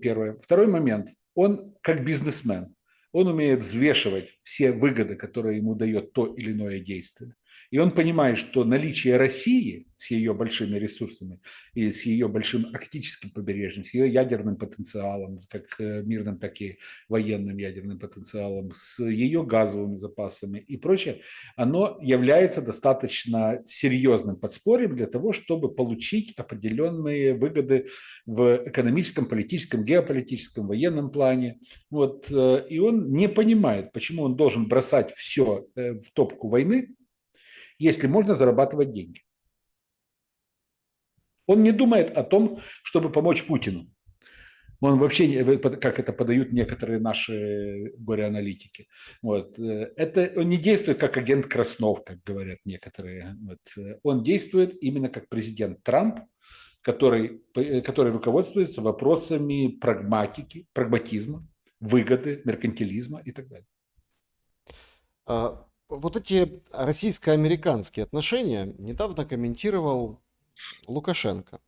первое. Второй момент. Он как бизнесмен, он умеет взвешивать все выгоды, которые ему дает то или иное действие. И он понимает, что наличие России с ее большими ресурсами и с ее большим арктическим побережьем, с ее ядерным потенциалом, как мирным, так и военным ядерным потенциалом, с ее газовыми запасами и прочее, оно является достаточно серьезным подспорьем для того, чтобы получить определенные выгоды в экономическом, политическом, геополитическом, военном плане. Вот, и он не понимает, почему он должен бросать все в топку войны, если можно зарабатывать деньги. Он не думает о том, чтобы помочь Путину. Он вообще, как это подают некоторые наши горе-аналитики. Вот. Он не действует как агент Краснов, как говорят некоторые. Вот. Он действует именно как президент Трамп, который руководствуется вопросами прагматизма, выгоды, меркантилизма и так далее. Вот эти российско-американские отношения недавно комментировал Лукашенко.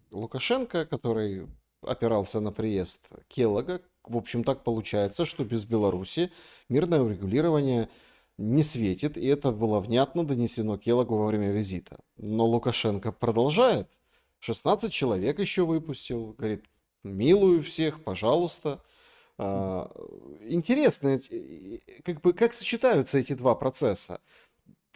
Лукашенко, который опирался на приезд Келлога. В общем, так получается, что без Беларуси мирное урегулирование не светит, и это было внятно донесено Келлогу во время визита. Но Лукашенко продолжает. 16 человек еще выпустил. Говорит, милую всех, пожалуйста. Интересно, как бы, как сочетаются эти два процесса.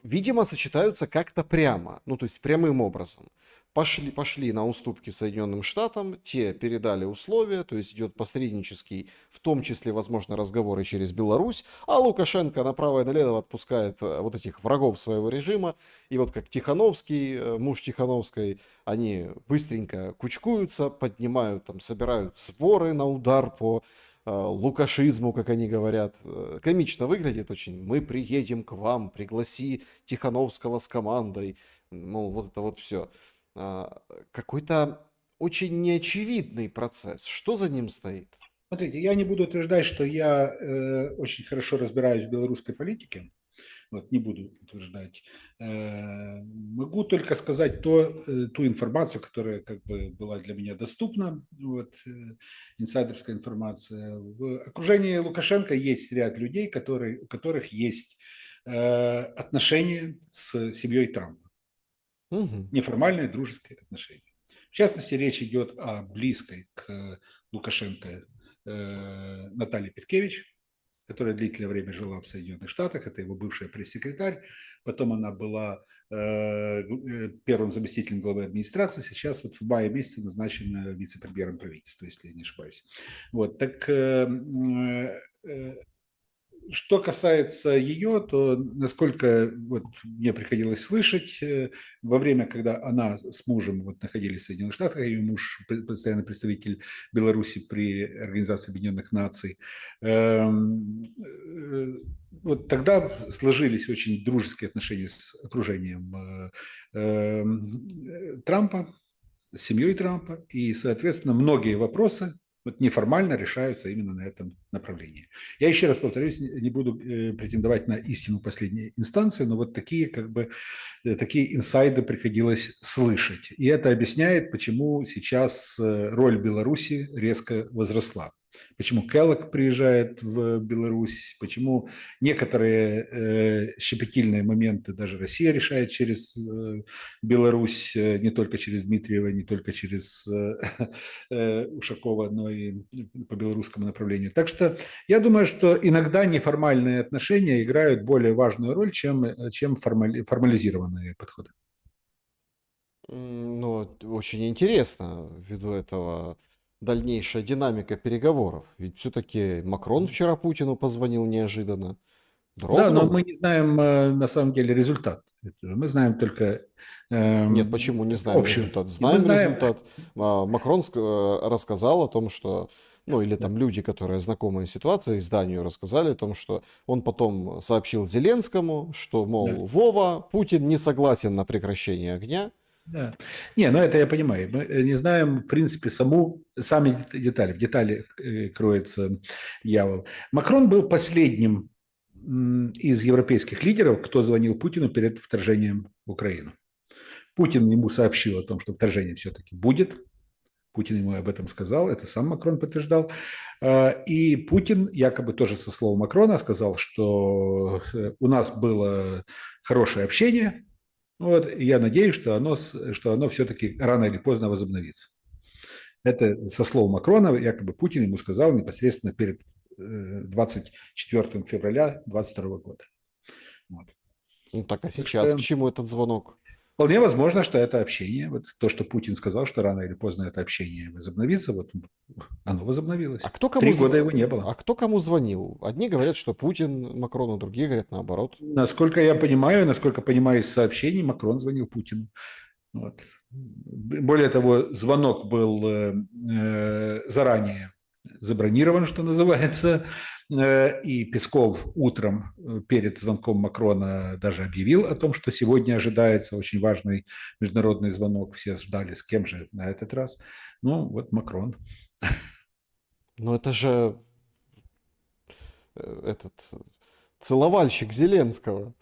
Видимо, сочетаются как-то прямо, ну то есть прямым образом. пошли на уступки Соединенным Штатам, те передали условия, то есть идет посреднический, в том числе, возможно, разговоры через Беларусь, а Лукашенко направо и налево отпускает вот этих врагов своего режима, и вот как Тихановский, муж Тихановской, они быстренько кучкуются, поднимают, там, собирают сборы на удар по лукашизму, как они говорят. Комично выглядит очень. Мы приедем к вам, пригласи Тихановского с командой. Мол, вот это вот все. Какой-то очень неочевидный процесс. Что за ним стоит? Смотрите, я не буду утверждать, что я очень хорошо разбираюсь в белорусской политике. Вот, не буду утверждать. Могу только сказать ту информацию, которая как бы была для меня доступна, вот, инсайдерская информация. В окружении Лукашенко есть ряд людей, у которых есть отношения с семьей Трампа. Мгм. Неформальные дружеские отношения. В частности, речь идет о близкой к Лукашенко Наталье Петкевич, которая длительное время жила в Соединенных Штатах, это его бывшая пресс-секретарь, потом она была первым заместителем главы администрации, сейчас вот в мае месяце назначена вице-премьером правительства, если я не ошибаюсь. Вот, так что касается ее, то насколько вот мне приходилось слышать, во время, когда она с мужем вот находились в Соединенных Штатах, ее муж постоянный представитель Беларуси при Организации Объединенных Наций, вот тогда сложились очень дружеские отношения с окружением Трампа, с семьей Трампа, и, соответственно, многие вопросы вот неформально решаются именно на этом направлении. Я еще раз повторюсь, не буду претендовать на истину последней инстанции, но вот такие как бы такие инсайды приходилось слышать. И это объясняет, почему сейчас роль Беларуси резко возросла. Почему Келлог приезжает в Беларусь, почему некоторые щепетильные моменты даже Россия решает через Беларусь, не только через Дмитриева, не только через Ушакова, но и по белорусскому направлению. Так что я думаю, что иногда неформальные отношения играют более важную роль, чем формализированные подходы. Ну, очень интересно, ввиду этого дальнейшая динамика переговоров. Ведь все-таки Макрон вчера Путину позвонил неожиданно, Да, но дрогнул. мы не знаем на самом деле результат этого. Мы знаем только Нет, почему не знаем общую. результат? И мы Знаем знаем, результат. Макрон рассказал о том, что, ну или там люди, которые знакомы с ситуацией, изданию рассказали о том, что он потом сообщил Зеленскому, что, да, мол, Вова, Путин не согласен на прекращение огня. да. Не, ну это я понимаю. Мы не знаем, в принципе, сами детали. В деталях кроется дьявол. Макрон был последним из европейских лидеров, кто звонил Путину перед вторжением в Украину. Путин ему сообщил о том, что вторжение все-таки будет. Путин ему об этом сказал, это сам Макрон подтверждал. И Путин якобы тоже со слов Макрона сказал, что у нас было хорошее общение, вот, и я надеюсь, что оно все-таки рано или поздно возобновится. Это со слов Макрона, якобы Путин ему сказал непосредственно перед 24 февраля 2022 года. Вот. Ну так, а Так сейчас к что чему этот звонок? вполне возможно, что это общение, вот то, что Путин сказал, что рано или поздно это общение возобновится, вот оно возобновилось. А кто кому, 3 года его не было. а кто кому звонил? Одни говорят, что Путин Макрону, другие говорят наоборот. Насколько я понимаю, насколько понимаю из сообщений, Макрон звонил Путину. Вот. Более того, звонок был заранее забронирован, что называется, и Песков утром перед звонком Макрона даже объявил о том, что сегодня ожидается очень важный международный звонок. Все ждали, с кем же на этот раз. Ну, вот Макрон. Но это же этот целовальщик Зеленского.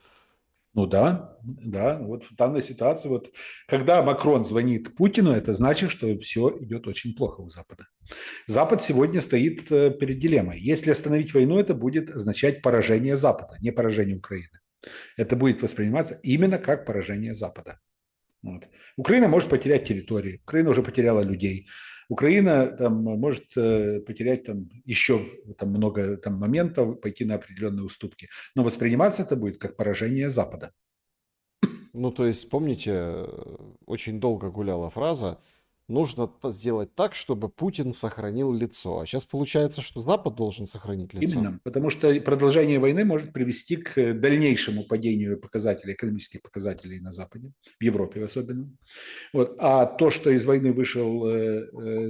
Ну да, да, вот в данной ситуации, вот когда Макрон звонит Путину, это значит, что все идет очень плохо у Запада. Запад сегодня стоит перед дилеммой. Если остановить войну, это будет означать поражение Запада, не поражение Украины. Это будет восприниматься именно как поражение Запада. Вот. Украина может потерять территории, Украина уже потеряла людей, Украина там, может потерять там, еще там, много там, моментов, пойти на определенные уступки. Но восприниматься это будет как поражение Запада. Ну, то есть, помните, очень долго гуляла фраза, нужно сделать так, чтобы Путин сохранил лицо. А сейчас получается, что Запад должен сохранить лицо. Именно, потому что продолжение войны может привести к дальнейшему падению показателей, экономических показателей на Западе, в Европе особенно. Вот. А то, что из войны вышел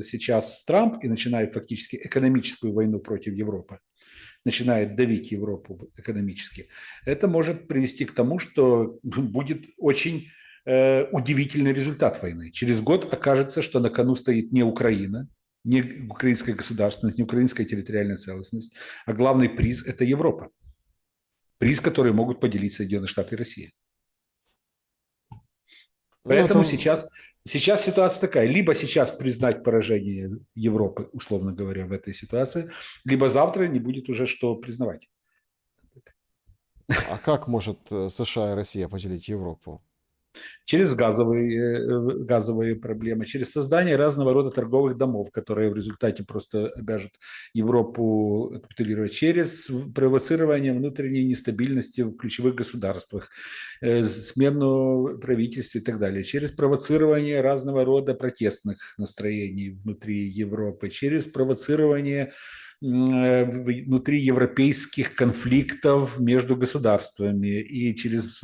сейчас Трамп и начинает фактически экономическую войну против Европы, начинает давить Европу экономически, это может привести к тому, что будет очень удивительный результат войны. Через год окажется, что на кону стоит не Украина, не украинская государственность, не украинская территориальная целостность, а главный приз – это Европа. Приз, который могут поделить Соединенные Штаты и Россия. Ну, это... Поэтому сейчас ситуация такая. Либо сейчас признать поражение Европы, условно говоря, в этой ситуации, либо завтра не будет уже что признавать. А как может США и Россия поделить Европу? Через газовые проблемы, через создание разного рода торговых домов, которые в результате просто обяжут Европу капитулировать, через провоцирование внутренней нестабильности в ключевых государствах, смену правительства и так далее, через провоцирование разного рода протестных настроений внутри Европы, через провоцирование внутри европейских конфликтов между государствами и через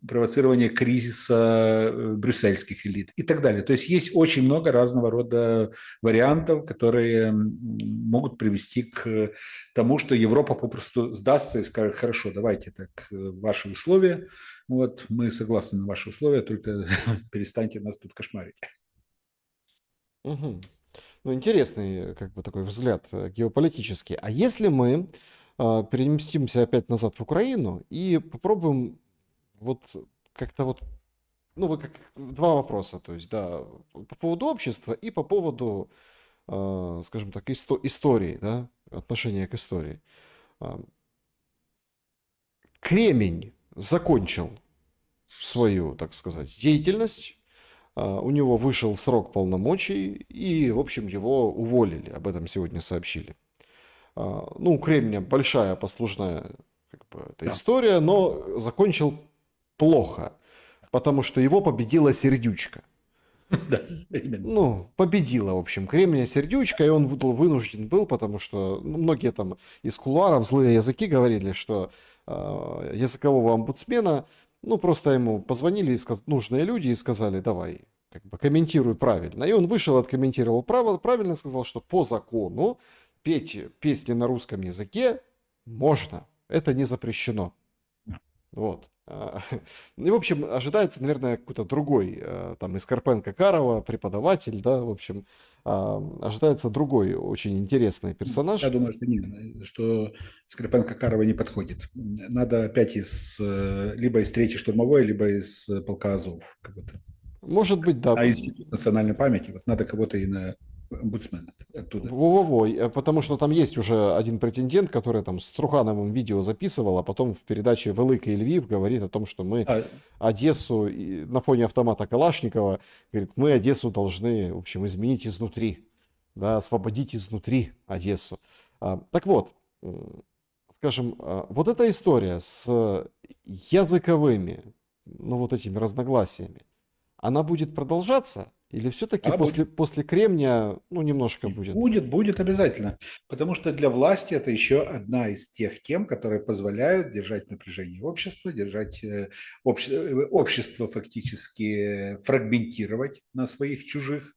провоцирование кризиса брюссельских элит и так далее. То есть есть очень много разного рода вариантов, которые могут привести к тому, что Европа попросту сдастся и скажет: хорошо, давайте так, ваши условия, вот мы согласны на ваши условия, только перестаньте нас тут кошмарить. Мгм. Ну, интересный, как бы, такой взгляд геополитический. А если мы переместимся опять назад в Украину и попробуем вот как-то вот, ну, вы как два вопроса, то есть, да, по поводу общества и по поводу, скажем так, истории, да, отношения к истории. А, Кремень закончил свою, так сказать, деятельность. У него вышел срок полномочий, и, в общем, его уволили. Об этом сегодня сообщили. Ну, у Кремня большая послужная, как бы, эта Да, история, но закончил плохо, потому что его победила сердючка. да, именно. Ну, победила, в общем, Кремния сердючка, и он вынужден был, потому что, ну, многие там из кулуаров злые языки говорили, что языкового омбудсмена, ну, просто ему позвонили нужные люди и сказали: давай, как бы, комментируй правильно. И он вышел, откомментировал правильно, сказал, что по закону петь песни на русском языке можно, это не запрещено. Вот. И, в общем, ожидается, наверное, какой-то другой, там, из Карпенко Карова, преподаватель, да, в общем, ожидается другой очень интересный Я персонаж. думаю, что нет, что Скрипенко Карова не подходит. Надо опять либо из третьей штурмовой, либо из полка Азов. Как будто. Может быть, да, А Институт национальной памяти, вот надо кого-то и на омбудсмена оттуда. во-во-во, потому что там есть уже один претендент, который там с Трухановым видео записывал, а потом в передаче «Великий Львив» говорит о том, что мы А, Одессу на фоне автомата Калашникова, говорит, мы Одессу должны, в общем, изменить изнутри, да, освободить изнутри Одессу. Так вот, скажем, вот эта история с языковыми, ну, вот этими разногласиями, она будет продолжаться? Или все-таки а после Кремня, ну, немножко будет? будет обязательно. Потому что для власти это еще одна из тех тем, которые позволяют держать напряжение общества, держать общество фактически фрагментировать на своих чужих,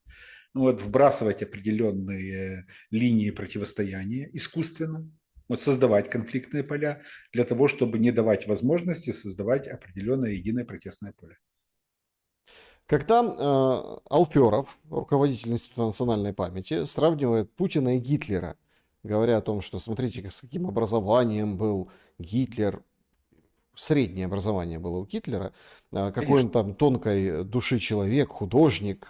вот, вбрасывать определенные линии противостояния искусственно, вот, создавать конфликтные поля для того, чтобы не давать возможности создавать определенное единое протестное поле. Когда Алферов, руководитель Института национальной памяти, сравнивает Путина и Гитлера, говоря о том, что смотрите, с каким образованием был Гитлер, среднее образование было у Гитлера, какой он Конечно. там тонкой души человек, художник,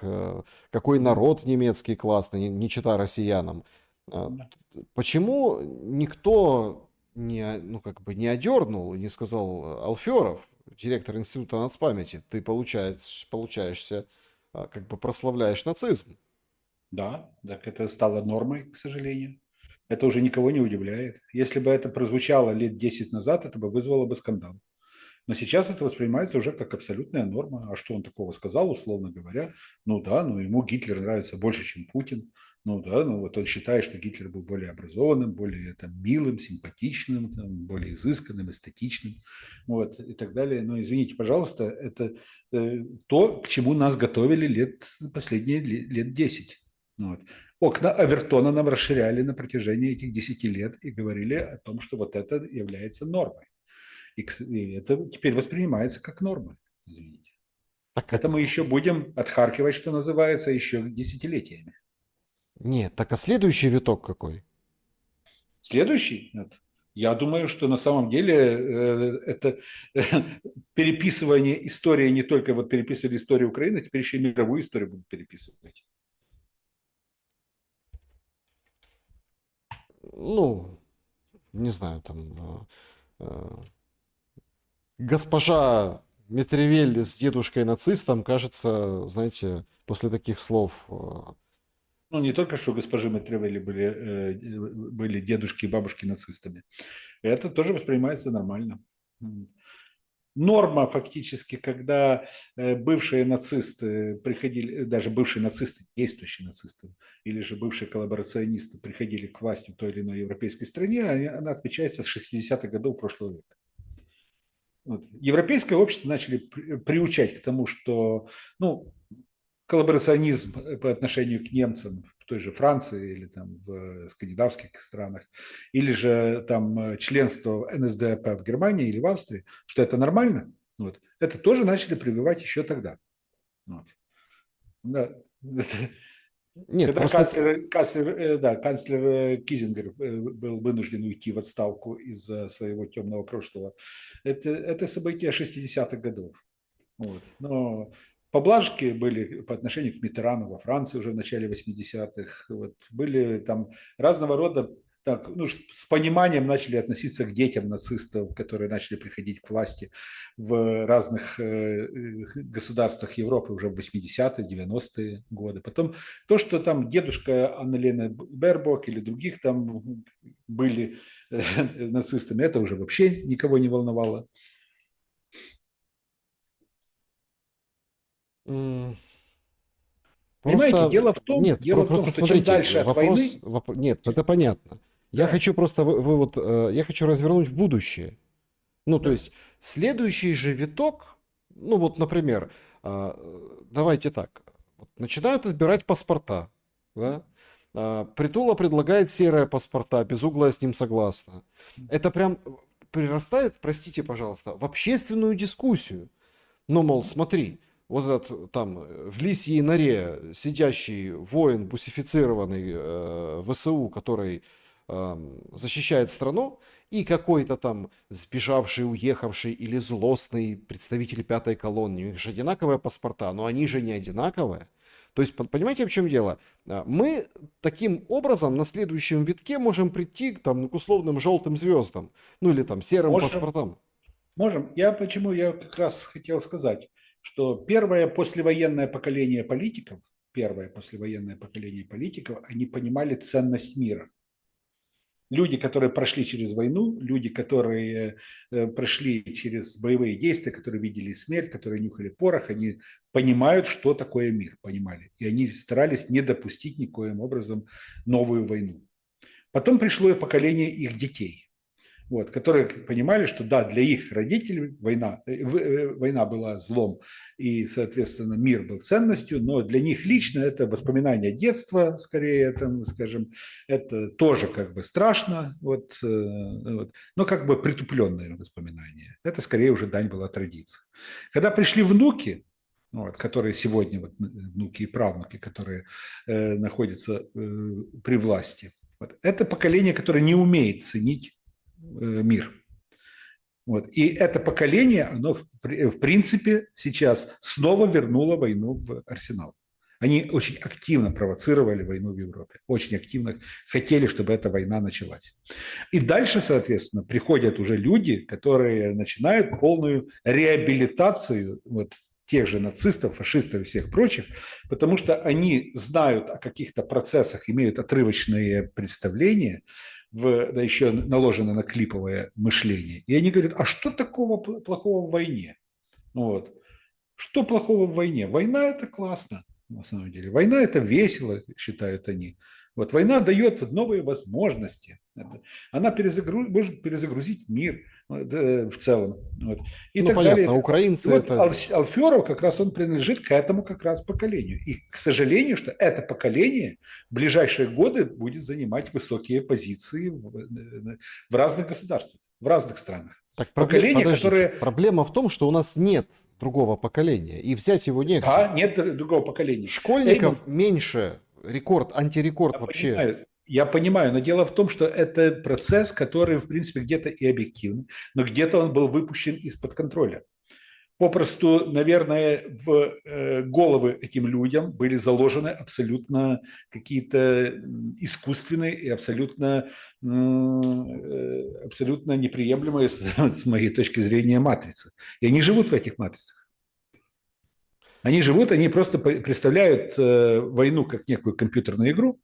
какой Да. народ немецкий классный, не чита россиянам. А, Да. Почему никто не, ну, как бы не одернул и не сказал: Алферов, директор Института нацпамяти, ты получаешься, как бы прославляешь нацизм. Да, так это стало нормой, к сожалению. Это уже никого не удивляет. Если бы это прозвучало лет 10 назад, это бы вызвало бы скандал. Но сейчас это воспринимается уже как абсолютная норма. А что он такого сказал, условно говоря? Ну да, ну ему Гитлер нравится больше, чем Путин. Ну да, ну вот он считает, что Гитлер был более образованным, более там, милым, симпатичным, там, более изысканным, эстетичным, вот, и так далее. Но извините, пожалуйста, это то, к чему нас готовили последние лет 10. Вот. Окна Авертона нам расширяли на протяжении этих 10 лет и говорили о том, что вот это является нормой. И это теперь воспринимается как норма, извините. Так Это как... мы еще будем отхаркивать, что называется, еще десятилетиями. Нет, так а следующий виток какой? Следующий? Нет. Я думаю, что на самом деле это переписывание истории, не только вот переписывали историю Украины, теперь еще и мировую историю будут переписывать. Ну, не знаю, там... Госпожа Митревель с дедушкой нацистом, кажется, знаете, после таких слов... Ну, не только что госпожи Матревели были дедушки и бабушки нацистами. Это тоже воспринимается нормально. Норма фактически, когда бывшие нацисты приходили, даже бывшие нацисты, действующие нацисты, или же бывшие коллаборационисты приходили к власти в той или иной европейской стране, она отмечается с 60-х годов прошлого века. Вот. Европейское общество начали приучать к тому, что ну, коллаборационизм по отношению к немцам в той же Франции или там в скандинавских странах, или же там членство в НСДАП в Германии или в Австрии, что это нормально, вот, это тоже начали прививать еще тогда. Вот. Да. Нет, Когда просто... канцлер Кизингер был вынужден уйти в отставку из-за своего темного прошлого, это событие 60-х годов. Вот. Но поблажки были по отношению к Миттерану во Франции уже в начале 80-х. Вот. Были там разного рода, так, ну, с пониманием начали относиться к детям нацистов, которые начали приходить к власти в разных государствах Европы уже в 80-е, 90-е годы. Потом то, что там дедушка Анна-Лена Бербок или других там были нацистами, это уже вообще никого не волновало. Понимаете, Просто, нет, дело в том, просто что чем смотрите, дальше от войны, нет, это понятно. Я да, хочу просто, я хочу развернуть в будущее. Ну, то да. есть, следующий же виток, ну, вот, например, давайте так, вот начинают отбирать паспорта, да? Притула предлагает серые паспорта, Безуглая с ним согласна. Это прям прирастает, простите, пожалуйста, в общественную дискуссию. Ну, мол, смотри, вот этот там в лисьей норе сидящий воин, бусифицированный ВСУ, который защищает страну, и какой-то там сбежавший, уехавший или злостный представитель пятой колонны. У них же одинаковые паспорта, но они же не одинаковые. То есть, понимаете, в чем дело? Мы таким образом на следующем витке можем прийти там, к условным желтым звездам, ну или там серым паспортам. Можем. Я как раз хотел сказать, что первое послевоенное поколение политиков, они понимали ценность мира. Люди, которые прошли через войну, люди, которые прошли через боевые действия, которые видели смерть, которые нюхали порох, они понимают, что такое мир, понимали. И они старались не допустить никоим образом новую войну. Потом пришло и поколение их детей, вот, которые понимали, что да, для их родителей война была злом, и, соответственно, мир был ценностью, но для них лично это воспоминания детства, скорее, там, скажем, это тоже как бы страшно, вот, но как бы притупленные воспоминания. Это скорее уже дань была традиции. Когда пришли внуки, вот, которые сегодня, вот, внуки и правнуки, которые находятся при власти, вот, это поколение, которое не умеет ценить мир. Вот. И это поколение, оно в принципе сейчас снова вернуло войну в арсенал. Они очень активно провоцировали войну в Европе, очень активно хотели, чтобы эта война началась. И дальше, соответственно, приходят уже люди, которые начинают полную реабилитацию вот тех же нацистов, фашистов и всех прочих, потому что они знают о каких-то процессах, имеют отрывочные представления, да еще наложено на клиповое мышление. И они говорят, а что такого плохого в войне? Вот. Что плохого в войне? Война – это классно, на самом деле. Война – это весело, считают они. Вот война дает новые возможности. Она может перезагрузить мир в целом. Вот. И Ну, так далее. понятно, украинцы И вот это... Алферов как раз он принадлежит к этому как раз поколению. И, к сожалению, что это поколение в ближайшие годы будет занимать высокие позиции в разных государствах, в разных странах. Так, Поколение, подождите. которое... Проблема в том, что у нас нет другого поколения, и взять его негде. Да, нет другого поколения. Школьников меньше, антирекорд Я вообще. Я понимаю, но дело в том, что это процесс, который, в принципе, где-то и объективный, но где-то он был выпущен из-под контроля. Попросту, наверное, в головы этим людям были заложены абсолютно какие-то искусственные и абсолютно неприемлемые, с моей точки зрения, матрицы. И они живут в этих матрицах. Они просто представляют войну как некую компьютерную игру.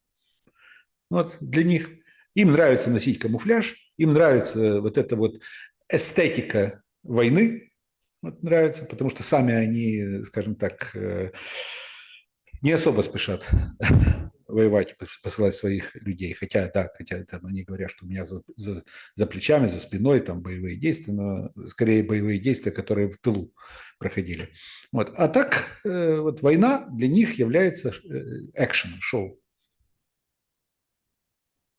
Вот для них. Им нравится носить камуфляж, им нравится вот эта вот эстетика войны, вот нравится, потому что сами они, скажем так, не особо спешат воевать, посылать своих людей. Хотя там они говорят, что у меня за плечами, за спиной там боевые действия, но скорее боевые действия, которые в тылу проходили. Вот. А так вот война для них является экшеном, шоу.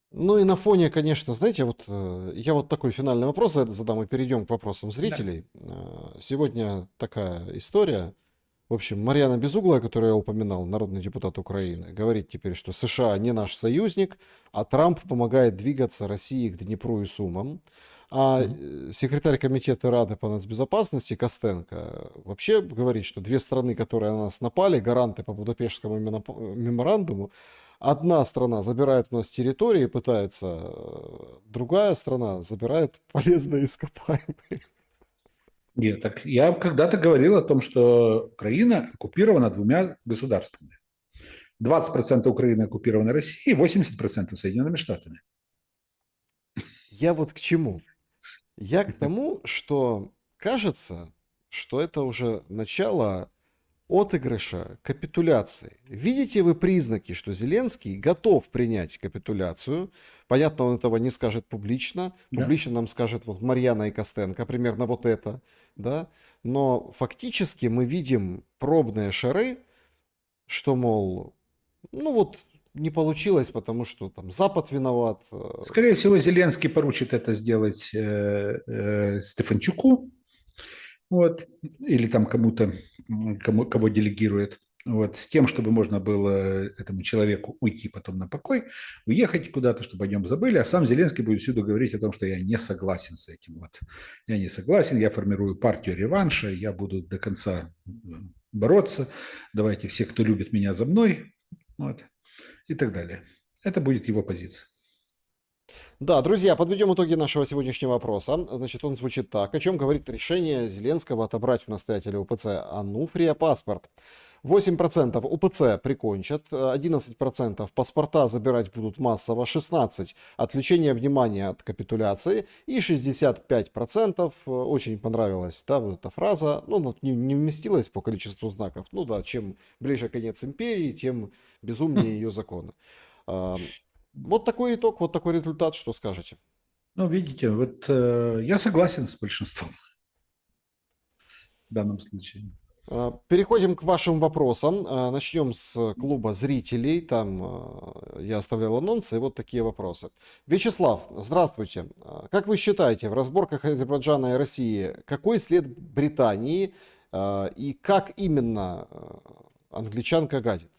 Ну и на фоне, конечно, знаете, вот я вот такой финальный вопрос задам и перейдем к вопросам зрителей. Сегодня такая история. В общем, Марьяна Безуглая, которую я упоминал, народный депутат Украины, говорит теперь, что США не наш союзник, а Трамп помогает двигаться России к Днепру и Сумам. А секретарь комитета Рады по нацбезопасности Костенко вообще говорит, что две страны, которые на нас напали, гаранты по Будапештскому меморандуму, одна страна забирает у нас территории, пытается, другая страна забирает полезные ископаемые. Нет, так я когда-то говорил о том, что Украина оккупирована двумя государствами. 20% Украины оккупированы Россией, 80% Соединенными Штатами. Я вот к чему? Я к тому, что кажется, что это уже начало отыгрыша капитуляции. Видите вы признаки, что Зеленский готов принять капитуляцию? Понятно, он этого не скажет публично. Публично нам скажет вот Марьяна и Костенко, примерно вот это, да? Но фактически мы видим пробные шары, что, мол, ну вот не получилось, потому что там Запад виноват. Скорее всего, Зеленский поручит это сделать Стефанчуку, вот, или там кому-то, кого делегирует, вот, с тем, чтобы можно было этому человеку уйти потом на покой, уехать куда-то, чтобы о нем забыли, а сам Зеленский будет всюду говорить о том, что я не согласен с этим. Вот. Я не согласен, я формирую партию реванша, я буду до конца бороться, давайте все, кто любит меня, за мной, вот, и так далее. Это будет его позиция. Да, друзья, подведем итоги нашего сегодняшнего опроса. Значит, он звучит так. О чем говорит решение Зеленского отобрать у настоятеля УПЦ Ануфрия паспорт? 8% УПЦ прикончат, 11% паспорта забирать будут массово, 16% отвлечение внимания от капитуляции и 65% очень понравилась, да, вот эта фраза, ну, не вместилась по количеству знаков. Ну да, чем ближе конец империи, тем безумнее ее законы. Вот такой итог, вот такой результат, что скажете? Ну, видите, вот я согласен с большинством в данном случае. Переходим к вашим вопросам. Начнем с клуба зрителей. Там я оставлял анонсы, и вот такие вопросы. Вячеслав, здравствуйте. Как вы считаете, в разборках Азербайджана и России какой след Британии и как именно англичанка гадит?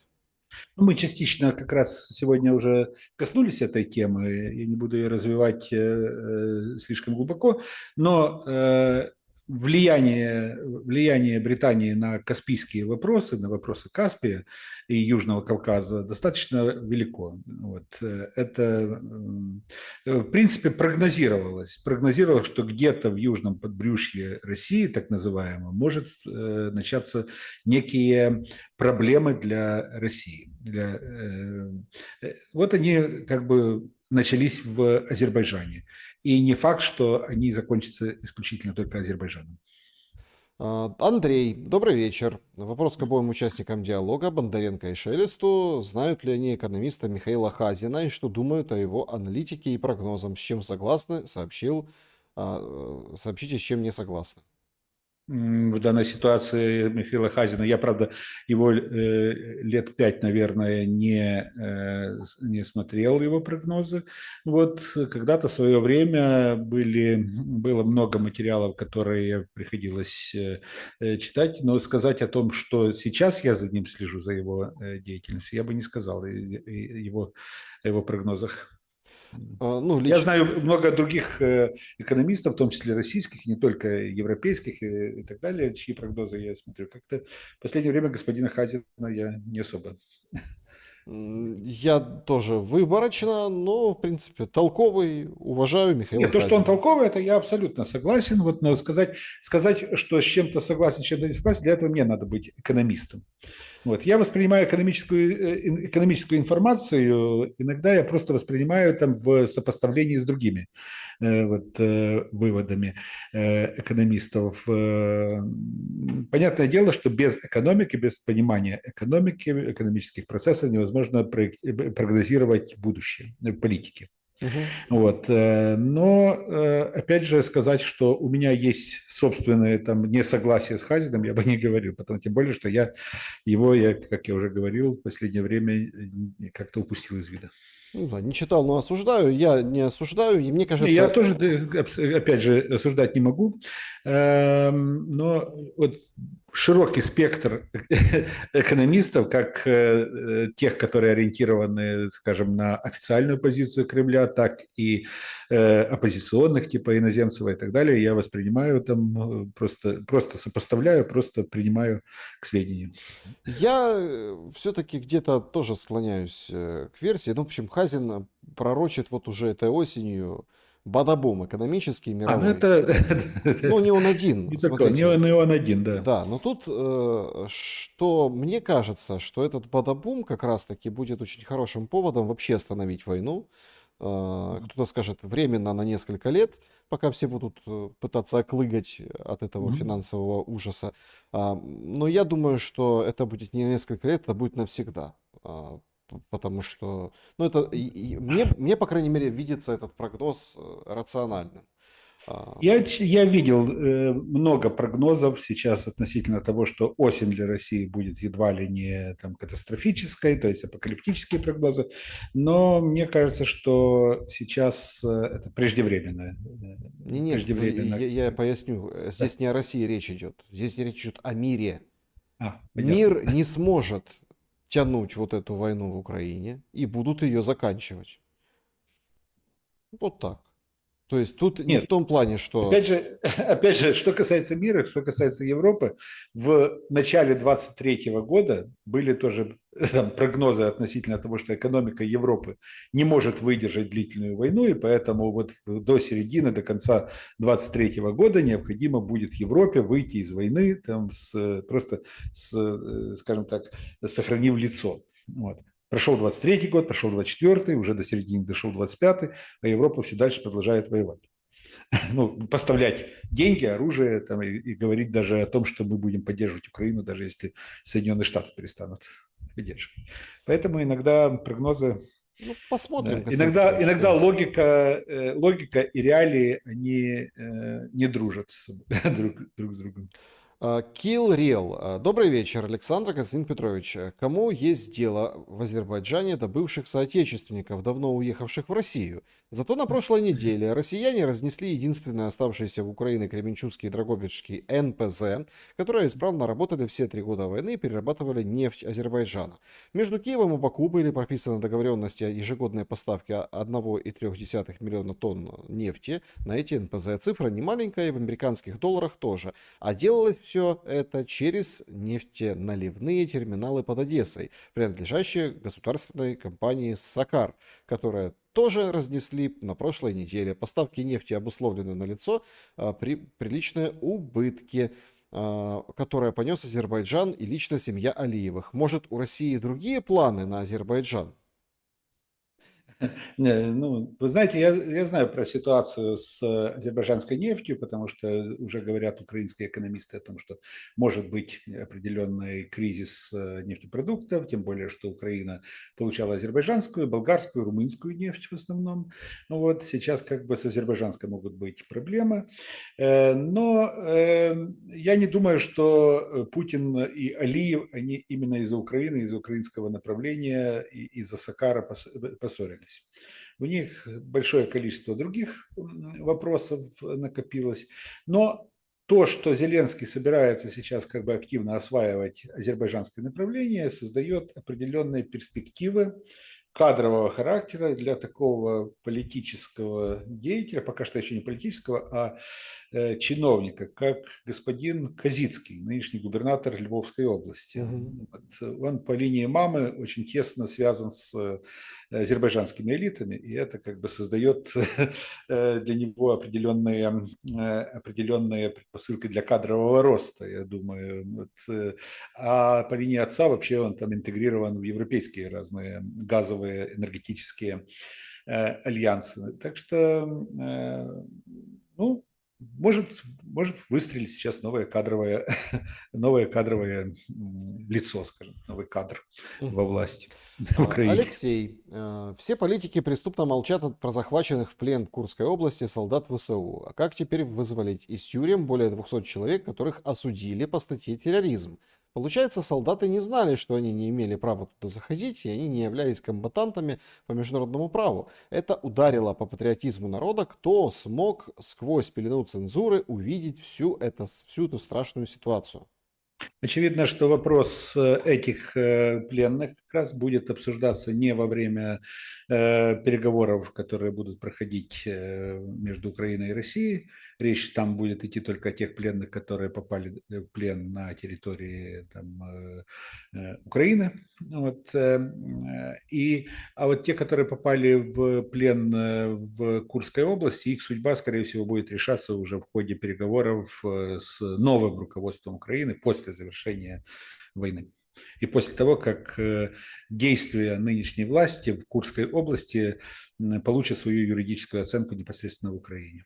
Мы частично как раз сегодня уже коснулись этой темы, я не буду ее развивать слишком глубоко, но влияние Британии на каспийские вопросы, на вопросы Каспия и Южного Кавказа достаточно велико. Вот. Это, в принципе, прогнозировалось, что где-то в южном подбрюшье России, так называемом, может начаться некие проблемы для России. Вот они как бы начались в Азербайджане. И не факт, что они закончатся исключительно только Азербайджаном. Андрей, добрый вечер. Вопрос к обоим участникам диалога, Бондаренко и Шелесту. Знают ли они экономиста Михаила Хазина и что думают о его аналитике и прогнозам? С чем согласны? Сообщите, с чем не согласны. В данной ситуации Михаила Хазина, я, правда, его лет 5, наверное, не смотрел его прогнозы. Вот когда-то в свое время было много материалов, которые приходилось читать, но сказать о том, что сейчас я за ним слежу, за его деятельностью, я бы не сказал о его прогнозах. Я знаю много других экономистов, в том числе российских, не только европейских и так далее, чьи прогнозы я смотрю. Как-то в последнее время господина Хазина я не особо. Я тоже выборочно, но, в принципе, толковый, уважаю Михаила Хазина. То, что он толковый, это я абсолютно согласен. Вот, но сказать, что с чем-то согласен, с чем-то не согласен, для этого мне надо быть экономистом. Вот. Я воспринимаю экономическую информацию, иногда я просто воспринимаю там в сопоставлении с другими выводами экономистов. Понятное дело, что без экономики, без понимания экономики, экономических процессов невозможно прогнозировать будущее политики. Вот. Но, опять же, сказать, что у меня есть собственное там несогласие с Хазиным, я бы не говорил, потому тем более, что я, как я уже говорил, в последнее время как-то упустил из вида. Ну да, не читал, но осуждаю. Я не осуждаю, и мне кажется... Я тоже, опять же, осуждать не могу, но вот широкий спектр экономистов, как тех, которые ориентированы, скажем, на официальную позицию Кремля, так и оппозиционных, типа иноземцев и так далее, я воспринимаю там, просто сопоставляю, просто принимаю к сведению. Я все-таки где-то тоже склоняюсь к версии. Ну, в общем, Хазин пророчит вот уже этой осенью бадабум экономический, мировой. Ну, не он один. Не он один, да. Да, но тут, что мне кажется, что этот бадабум как раз-таки будет очень хорошим поводом вообще остановить войну. Кто-то скажет временно на несколько лет, пока все будут пытаться оклыгать от этого финансового ужаса. Но я думаю, что это будет не несколько лет, это будет навсегда. Потому что, ну, это мне, по крайней мере, видится этот прогноз рациональным. Я видел много прогнозов сейчас относительно того, что осень для России будет едва ли не там, катастрофической, то есть апокалиптические прогнозы, но мне кажется, что сейчас это преждевременно. Нет, я поясню, здесь не о России речь идет, здесь речь идет о мире. Мир не сможет тянуть вот эту войну в Украине и будут ее заканчивать. Вот так. То есть тут не в том плане, что... Опять же, что касается мира, что касается Европы, в начале 2023 года были тоже там, прогнозы относительно того, что экономика Европы не может выдержать длительную войну, и поэтому вот до середины, до конца 2023 года необходимо будет Европе выйти из войны, там, скажем так, сохранив лицо. Вот. Прошел 23-й год, прошел 24-й, уже до середины дошел 25-й, а Европа все дальше продолжает воевать. Ну, поставлять деньги, оружие там, и говорить даже о том, что мы будем поддерживать Украину, даже если Соединенные Штаты перестанут поддерживать. Поэтому иногда прогнозы... Ну, посмотрим. Да, иногда логика и реалии, они не дружат друг с другом. Kill Real. Добрый вечер, Александр Константин Петрович. Кому есть дело в Азербайджане до бывших соотечественников, давно уехавших в Россию? Зато на прошлой неделе россияне разнесли единственное оставшееся в Украине Кременчугский и Драгобичский НПЗ, которые исправно работали все 3 года войны и перерабатывали нефть Азербайджана. Между Киевом и Баку были прописаны договоренности о ежегодной поставке 1,3 миллиона тонн нефти на эти НПЗ. Цифра не маленькая, и в американских долларах тоже. А делалось все это через нефтеналивные терминалы под Одессой, принадлежащие государственной компании «Сакар», которая тоже разнесли на прошлой неделе. Поставки нефти обусловлены налицо приличные убытки, которые понес Азербайджан и лично семья Алиевых. Может, у России другие планы на Азербайджан? Ну, вы знаете, я знаю про ситуацию с азербайджанской нефтью, потому что уже говорят украинские экономисты о том, что может быть определенный кризис нефтепродуктов, тем более, что Украина получала азербайджанскую, болгарскую, румынскую нефть в основном. Ну вот сейчас как бы с азербайджанской могут быть проблемы. Но я не думаю, что Путин и Алиев, они именно из-за Украины, из-за украинского направления и из-за Сакара поссорились. У них большое количество других вопросов накопилось, но то, что Зеленский собирается сейчас как бы активно осваивать азербайджанское направление, создает определенные перспективы кадрового характера для такого политического деятеля, пока что еще не политического, а чиновника, как господин Козицкий, нынешний губернатор Львовской области. Мгм. Он по линии мамы очень тесно связан с азербайджанскими элитами, и это как бы создает для него определенные предпосылки для кадрового роста, я думаю. А по линии отца вообще он там интегрирован в европейские разные газовые энергетические альянсы. Так что, ну, может выстрелить сейчас новое кадровое лицо, скажем, новый кадр во Мгм. власти в Украине. Алексей, все политики преступно молчат про захваченных в плен в Курской области солдат ВСУ. А как теперь вызволить из тюрем более 200 человек, которых осудили по статье терроризм? Получается, солдаты не знали, что они не имели права туда заходить, и они не являлись комбатантами по международному праву. Это ударило по патриотизму народа, кто смог сквозь пелену цензуры увидеть всю эту страшную ситуацию. Очевидно, что вопрос этих пленных как раз будет обсуждаться не во время переговоров, которые будут проходить между Украиной и Россией. Речь там будет идти только о тех пленных, которые попали в плен на территории там, Украины. Вот, а вот те, которые попали в плен в Курской области, их судьба, скорее всего, будет решаться уже в ходе переговоров с новым руководством Украины после завершения войны. И после того, как действия нынешней власти в Курской области получат свою юридическую оценку непосредственно в Украине.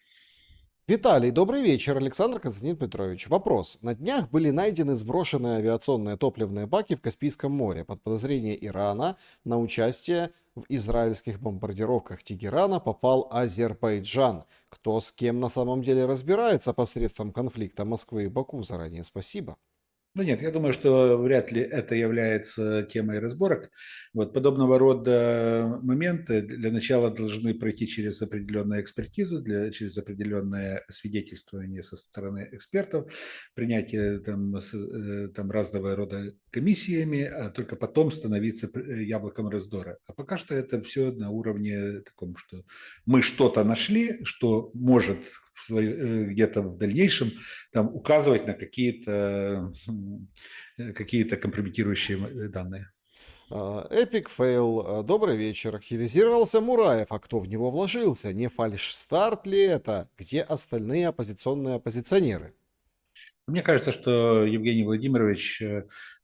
Виталий, добрый вечер. Александр Константин Петрович. Вопрос. На днях были найдены сброшенные авиационные топливные баки в Каспийском море под подозрение Ирана на участие в израильских бомбардировках Тегерана попал Азербайджан. Кто с кем на самом деле разбирается посредством конфликта Москвы и Баку? Заранее спасибо. Ну нет, я думаю, что вряд ли это является темой разборок. Вот подобного рода моменты для начала должны пройти через определенную экспертизу, через определенное свидетельствование со стороны экспертов, принятие там разного рода комиссиями, а только потом становиться яблоком раздора. А пока что это все на уровне таком, что мы что-то нашли, что может где-то в дальнейшем там, указывать на какие-то компрометирующие данные. Эпик фейл. Добрый вечер. Активизировался Мураев. А кто в него вложился? Не фальшстарт ли это? Где остальные оппозиционные оппозиционеры? Мне кажется, что Евгений Владимирович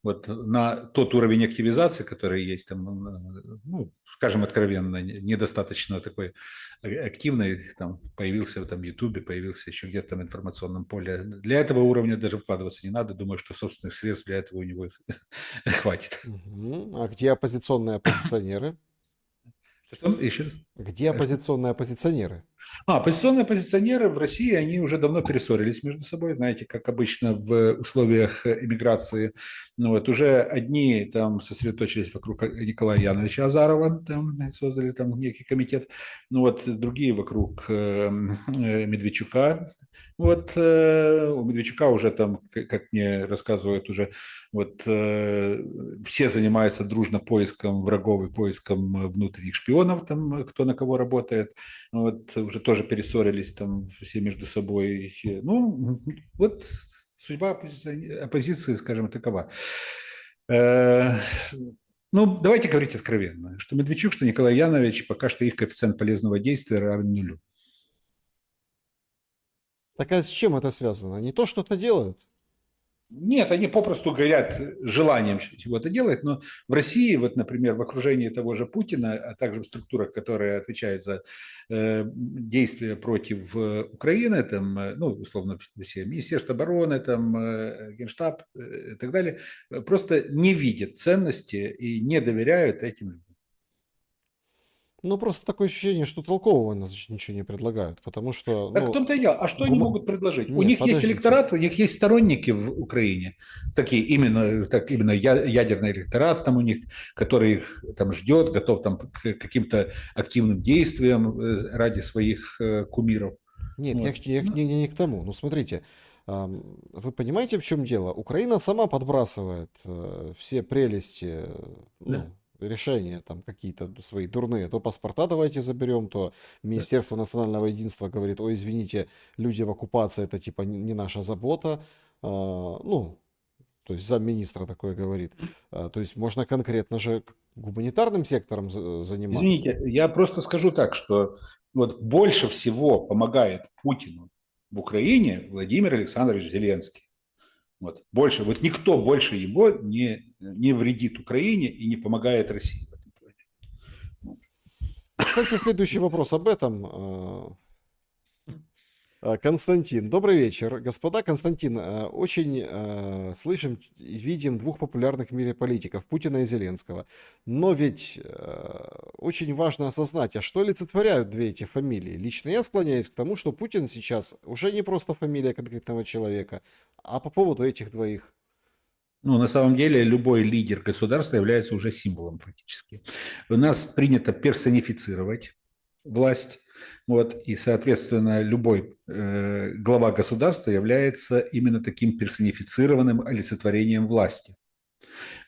вот на тот уровень активизации, который есть там, ну, скажем откровенно, недостаточно такой активный, там появился в Ютубе, появился еще где-то в информационном поле. Для этого уровня даже вкладываться не надо. Думаю, что собственных средств для этого у него хватит. Мгм. А где оппозиционные оппозиционеры? Что? Еще раз? Где оппозиционные оппозиционеры? Оппозиционные оппозиционеры в России, они уже давно перессорились между собой, знаете, как обычно в условиях эмиграции. Ну вот, уже одни там сосредоточились вокруг Николая Яновича Азарова, там создали там некий комитет, ну вот, другие вокруг Медведчука. Вот у Медведчука уже там, как мне рассказывают, уже вот все занимаются дружно поиском врагов и поиском внутренних шпионов, там, кто на кого работает. Вот уже тоже перессорились там все между собой. Ну, вот судьба оппозиции, скажем, такова. Э, Ну, давайте говорить откровенно, что Медведчук, что Николай Янович, пока что их коэффициент полезного действия равен нулю. Так а с чем это связано? Они то что-то делают? Нет, они попросту горят желанием чего-то делать, но в России, вот, например, в окружении того же Путина, а также в структурах, которые отвечают за действия против Украины, там, ну, условно, все, Министерство обороны, там, Генштаб и так далее, просто не видят ценности и не доверяют этим людям. Ну, просто такое ощущение, что толкового значит, ничего не предлагают, потому что, Так в ну, том-то и дело. А что они могут предложить? У Нет, них есть подождите. электорат, у них есть сторонники в Украине, такие именно, так, именно ядерный электорат там у них, который их там ждет, готов там к каким-то активным действиям ради своих кумиров. Нет, Вот. не к тому. Ну, смотрите, вы понимаете, в чем дело? Украина сама подбрасывает все прелести, Да, ну, решения там какие-то свои дурные. То паспорта давайте заберем, то да. Министерство национального единства говорит, ой, извините, люди в оккупации, это типа не наша забота. Ну, то есть замминистра такое говорит. То есть можно конкретно же гуманитарным сектором заниматься. Извините, я просто скажу так, что вот больше всего помогает Путину в Украине Владимир Александрович Зеленский. Вот. Больше, вот никто больше его не вредит Украине и не помогает России в этом плане. Вот. Кстати, следующий вопрос об этом. Константин, добрый вечер. Господа, Константин, очень слышим и видим двух популярных в мире политиков, Путина и Зеленского. Но ведь очень важно осознать, а что олицетворяют две эти фамилии? Лично я склоняюсь к тому, что Путин сейчас уже не просто фамилия конкретного человека, а по поводу этих двоих. Ну, на самом деле, любой лидер государства является уже символом фактически. У нас принято персонифицировать власть, вот, и, соответственно, любой глава государства является именно таким персонифицированным олицетворением власти.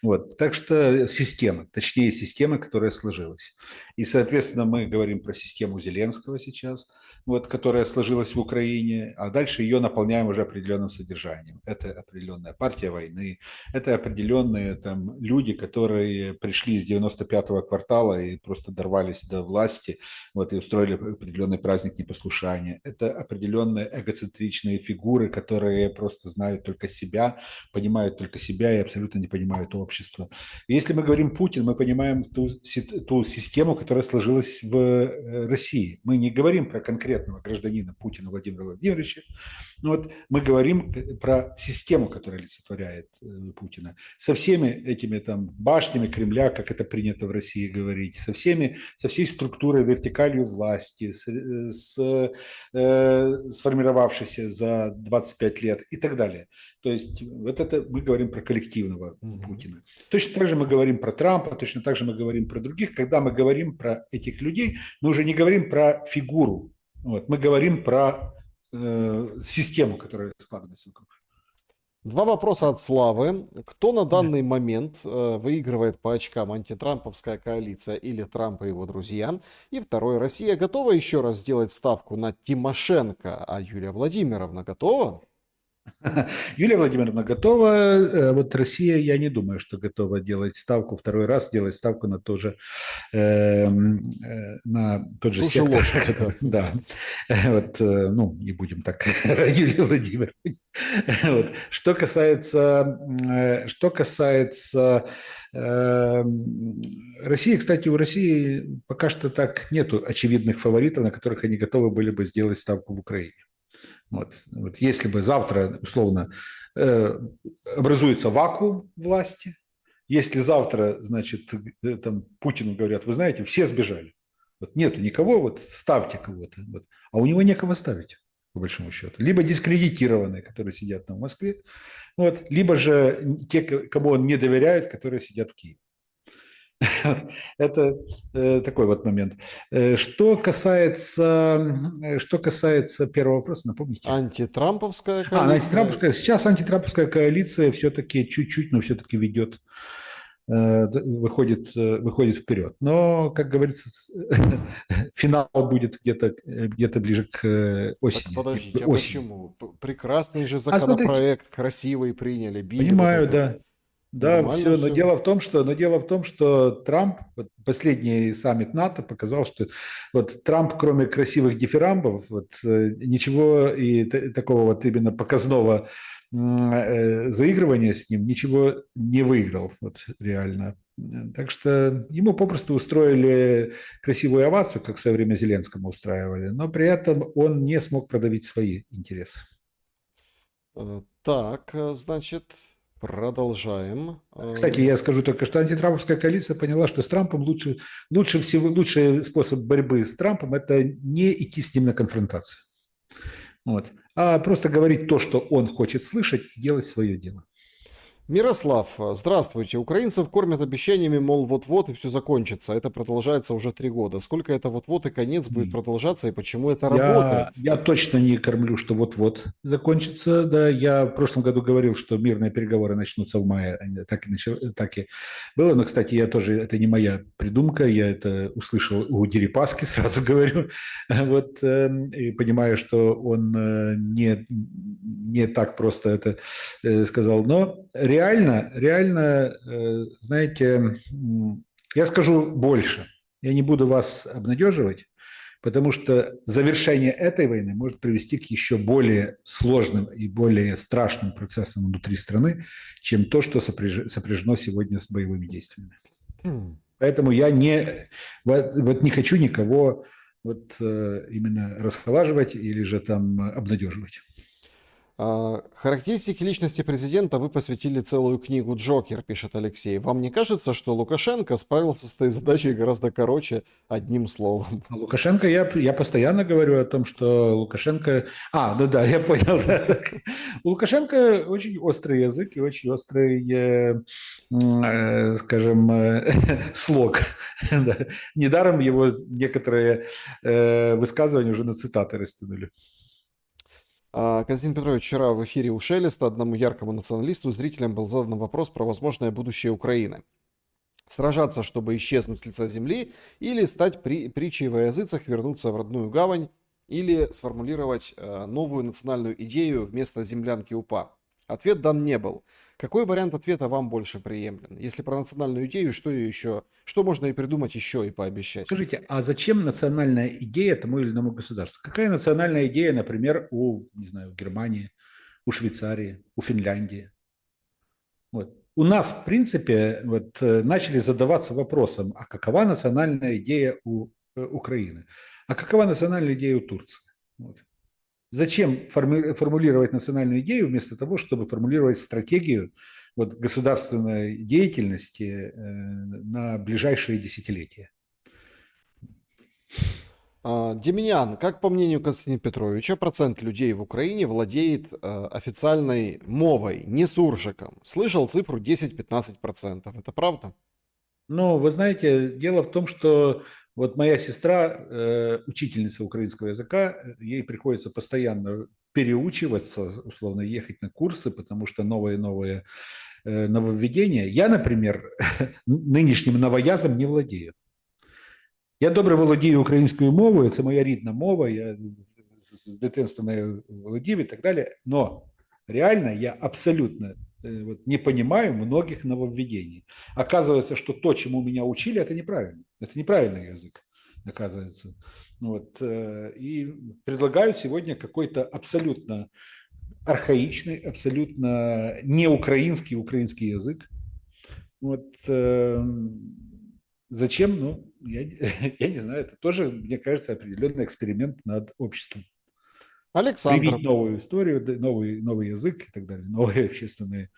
Вот. Так что система, точнее система, которая сложилась. И, соответственно, мы говорим про систему Зеленского сейчас, вот, которая сложилась в Украине, а дальше ее наполняем уже определенным содержанием. Это определенная партия войны, это определенные там люди, которые пришли из 95-го квартала и просто дорвались до власти, вот, и устроили определенный праздник непослушания. Это определенные эгоцентричные фигуры, которые просто знают только себя, понимают только себя и абсолютно не понимают общество. И если мы говорим Путин, мы понимаем ту систему, которая сложилась в России. Мы не говорим про конкретного гражданина Путина Владимира Владимировича, вот, мы говорим про систему, которая олицетворяет Путина. Со всеми этими там башнями Кремля, как это принято в России говорить, со всей структурой, вертикалью власти, сформировавшейся за 25 лет и так далее. То есть вот это мы говорим про коллективного Мгм. Путина. Точно так же мы говорим про Трампа, точно так же мы говорим про других. Когда мы говорим про этих людей, мы уже не говорим про фигуру, вот, мы говорим про систему, которая складывается вокруг. Два вопроса от Славы. Кто на данный момент выигрывает по очкам, антитрамповская коалиция или Трамп и его друзья? И второй, Россия готова еще раз сделать ставку на Тимошенко, а Юлия Владимировна готова? Юлия Владимировна готова. Вот Россия, я не думаю, что готова делать ставку второй раз, делать ставку на на тот же Ту же сектор. лошадь, да. Да. Вот, ну, не будем так, Юлия Владимировна. Вот. Что касается России, кстати, у России пока что так нету очевидных фаворитов, на которых они готовы были бы сделать ставку в Украине. Вот если бы завтра, условно, образуется вакуум власти, если завтра, значит, там Путину говорят, вы знаете, все сбежали, Вот нету никого, вот ставьте кого-то. Вот. А у него некого ставить, по большому счету. Либо дискредитированные, которые сидят там в Москве, вот, либо же те, кому он не доверяет, которые сидят в Киеве. Это такой вот момент. Что касается первого вопроса, напомните. Антитрамповская коалиция. Сейчас антитрамповская коалиция все-таки чуть-чуть, но все-таки выходит вперед. Но, как говорится, финал будет где-то ближе к Так осени. подождите, а Осенью. почему? Прекрасный же А смотрите, законопроект, красивый приняли, били вот понимаю, этот. да. Да, Нормально все, но все. дело в том, что Трамп, вот последний саммит НАТО показал, что вот Трамп, кроме красивых дифирамбов, вот, ничего и такого вот именно показного заигрывания с ним, ничего не выиграл, вот реально. Так что ему попросту устроили красивую овацию, как в свое время Зеленскому устраивали, но при этом он не смог продавить свои интересы. Так, значит, продолжаем. Кстати, я скажу только, что антитрамповская коалиция поняла, что с Трампом лучший способ борьбы с Трампом – это не идти с ним на конфронтацию, вот, а просто говорить то, что он хочет слышать, и делать свое дело. Мирослав, здравствуйте. Украинцев кормят обещаниями, мол, вот-вот и все закончится. Это продолжается уже 3 года. Сколько это вот-вот и конец будет продолжаться, и почему это работает? Я точно не кормлю, что вот-вот закончится. Да, я в прошлом году говорил, что мирные переговоры начнутся в мае. Так и было. Но, кстати, это не моя придумка. Я это услышал у Дерипаски, сразу говорю. Вот, и понимаю, что он не так просто это сказал. Но реально, знаете, я скажу больше. Я не буду вас обнадеживать, потому что завершение этой войны может привести к еще более сложным и более страшным процессам внутри страны, чем то, что сопряжено сегодня с боевыми действиями. Хм. Поэтому я не хочу никого именно расхолаживать или же там обнадеживать. Характеристики личности президента вы посвятили целую книгу «Джокер», пишет Алексей. Вам не кажется, что Лукашенко справился с этой задачей гораздо короче одним словом? Лукашенко, я постоянно говорю о том, что Лукашенко... да, я понял. Да. У Лукашенко очень острый язык и очень острый, скажем, слог. Недаром его некоторые высказывания уже на цитаты растянули. Константин Петрович, вчера в эфире у Шелеста одному яркому националисту зрителям был задан вопрос про возможное будущее Украины. Сражаться, чтобы исчезнуть с лица земли, или стать притчей во языцах, вернуться в родную гавань, или сформулировать новую национальную идею вместо землянки УПА. Ответ дан не был. Какой вариант ответа вам больше приемлем? Если про национальную идею, что можно и придумать еще и пообещать? Скажите, а зачем национальная идея тому или иному государству? Какая национальная идея, например, у Германии, у Швейцарии, у Финляндии? Вот. У нас, в принципе, начали задаваться вопросом, а какова национальная идея у Украины? А какова национальная идея у Турции? Вот. Зачем формулировать национальную идею вместо того, чтобы формулировать стратегию государственной деятельности на ближайшие десятилетия? Демьян, как по мнению Константина Петровича, процент людей в Украине владеет официальной мовой, не суржиком? Слышал цифру 10-15%. Это правда? Ну, вы знаете, дело в том, что вот моя сестра, учительница украинского языка, ей приходится постоянно переучиваться, условно, ехать на курсы, потому что новые нововведения. Я, например, нынешнім новоязом не владею. Я добре володію українською мовою, це моя рідна мова, я з дитинства нею володів и так далее, но реально я абсолютно не понимаю многих нововведений. Оказывается, что то, чему меня учили, это неправильно. Это неправильный язык, оказывается. И предлагают сегодня какой-то абсолютно архаичный, абсолютно не украинский язык. Зачем? Ну, я не знаю. Это тоже, мне кажется, определенный эксперимент над обществом. Александр. Привить новую историю, новый язык и так далее, новые общественные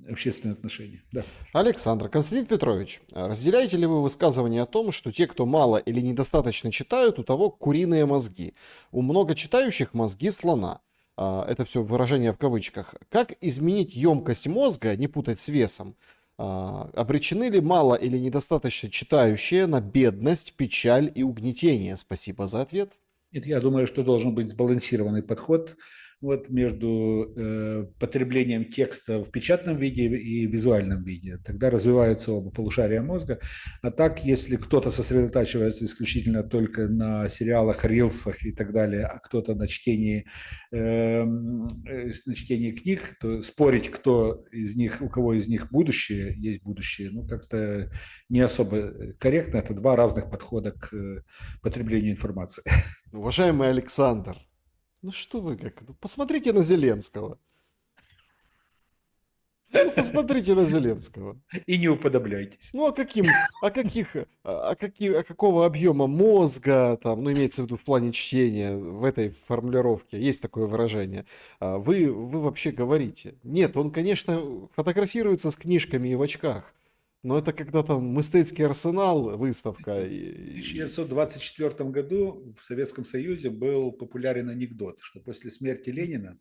общественные отношения. Да. Александр, Константин Петрович, разделяете ли вы высказывание о том, что те, кто мало или недостаточно читают, у того куриные мозги? У многочитающих мозги слона. Это все выражение в кавычках. Как изменить емкость мозга, не путать с весом? Обречены ли мало или недостаточно читающие на бедность, печаль и угнетение? Спасибо за ответ. Нет, я думаю, что должен быть сбалансированный подход вот, между потреблением текста в печатном виде и визуальном виде. Тогда развиваются оба полушария мозга. А так, если кто-то сосредотачивается исключительно только на сериалах, рилсах и так далее, а кто-то на чтении книг, то спорить, кто из них, у кого из них будущее, есть будущее, ну, как-то не особо корректно. Это два разных подхода к потреблению информации. Уважаемый Александр, ну что вы как? Ну, посмотрите на Зеленского. Ну, посмотрите на Зеленского. И не уподобляйтесь. Ну, какого объема мозга, там, ну, имеется в виду в плане чтения, в этой формулировке, есть такое выражение, вы вообще говорите? Нет, он, конечно, фотографируется с книжками и в очках, но это когда там эстетский арсенал, выставка. В 1924 году в Советском Союзе был популярен анекдот, что после смерти Ленина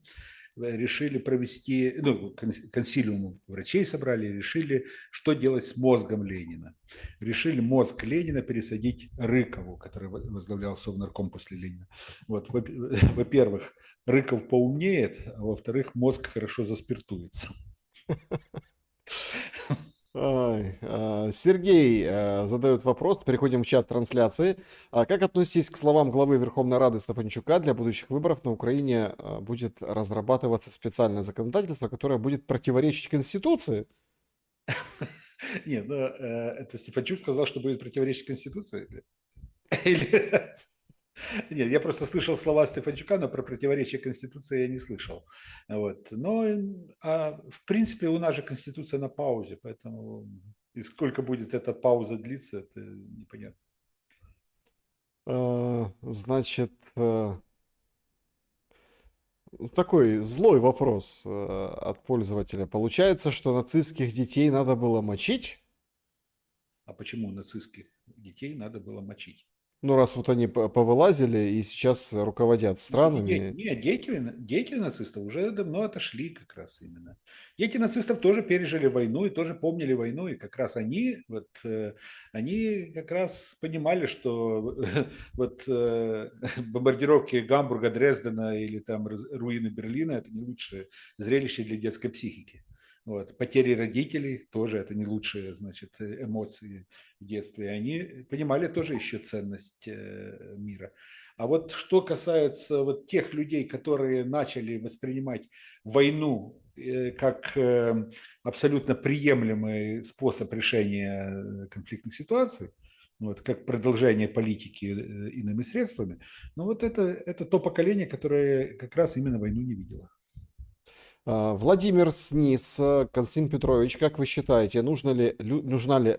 решили провести, ну, консилиум врачей собрали, решили, что делать с мозгом Ленина. Решили мозг Ленина пересадить Рыкову, который возглавлял Совнарком после Ленина. Вот, во-первых, Рыков поумнеет, а во-вторых, мозг хорошо заспиртуется. Сергей задает вопрос, переходим в чат трансляции. Как относитесь к словам главы Верховной Рады Стефанчука? Для будущих выборов на Украине будет разрабатываться специальное законодательство, которое будет противоречить Конституции? Нет, ну, это Стефанчук сказал, что будет противоречить Конституции? Нет, я просто слышал слова Стефанчука, но про противоречие Конституции я не слышал. Вот. Но, в принципе, у нас же Конституция на паузе, поэтому и сколько будет эта пауза длиться, это непонятно. Значит, такой злой вопрос от пользователя. Получается, что нацистских детей надо было мочить? А почему нацистских детей надо было мочить? Ну, раз вот они повылазили и сейчас руководят странами. Нет, дети нацистов уже давно отошли как раз именно. Дети нацистов тоже пережили войну и тоже помнили войну, и как раз они как раз понимали, что вот бомбардировки Гамбурга, Дрездена или там руины Берлина – это не лучшее зрелище для детской психики. Вот. Потери родителей тоже это не лучшие, значит, эмоции в детстве. Они понимали тоже еще ценность мира. А вот что касается вот тех людей, которые начали воспринимать войну как абсолютно приемлемый способ решения конфликтных ситуаций, вот, как продолжение политики иными средствами, ну вот это то поколение, которое как раз именно войну не видело. Владимир Снис, Константин Петрович, как вы считаете, нужна ли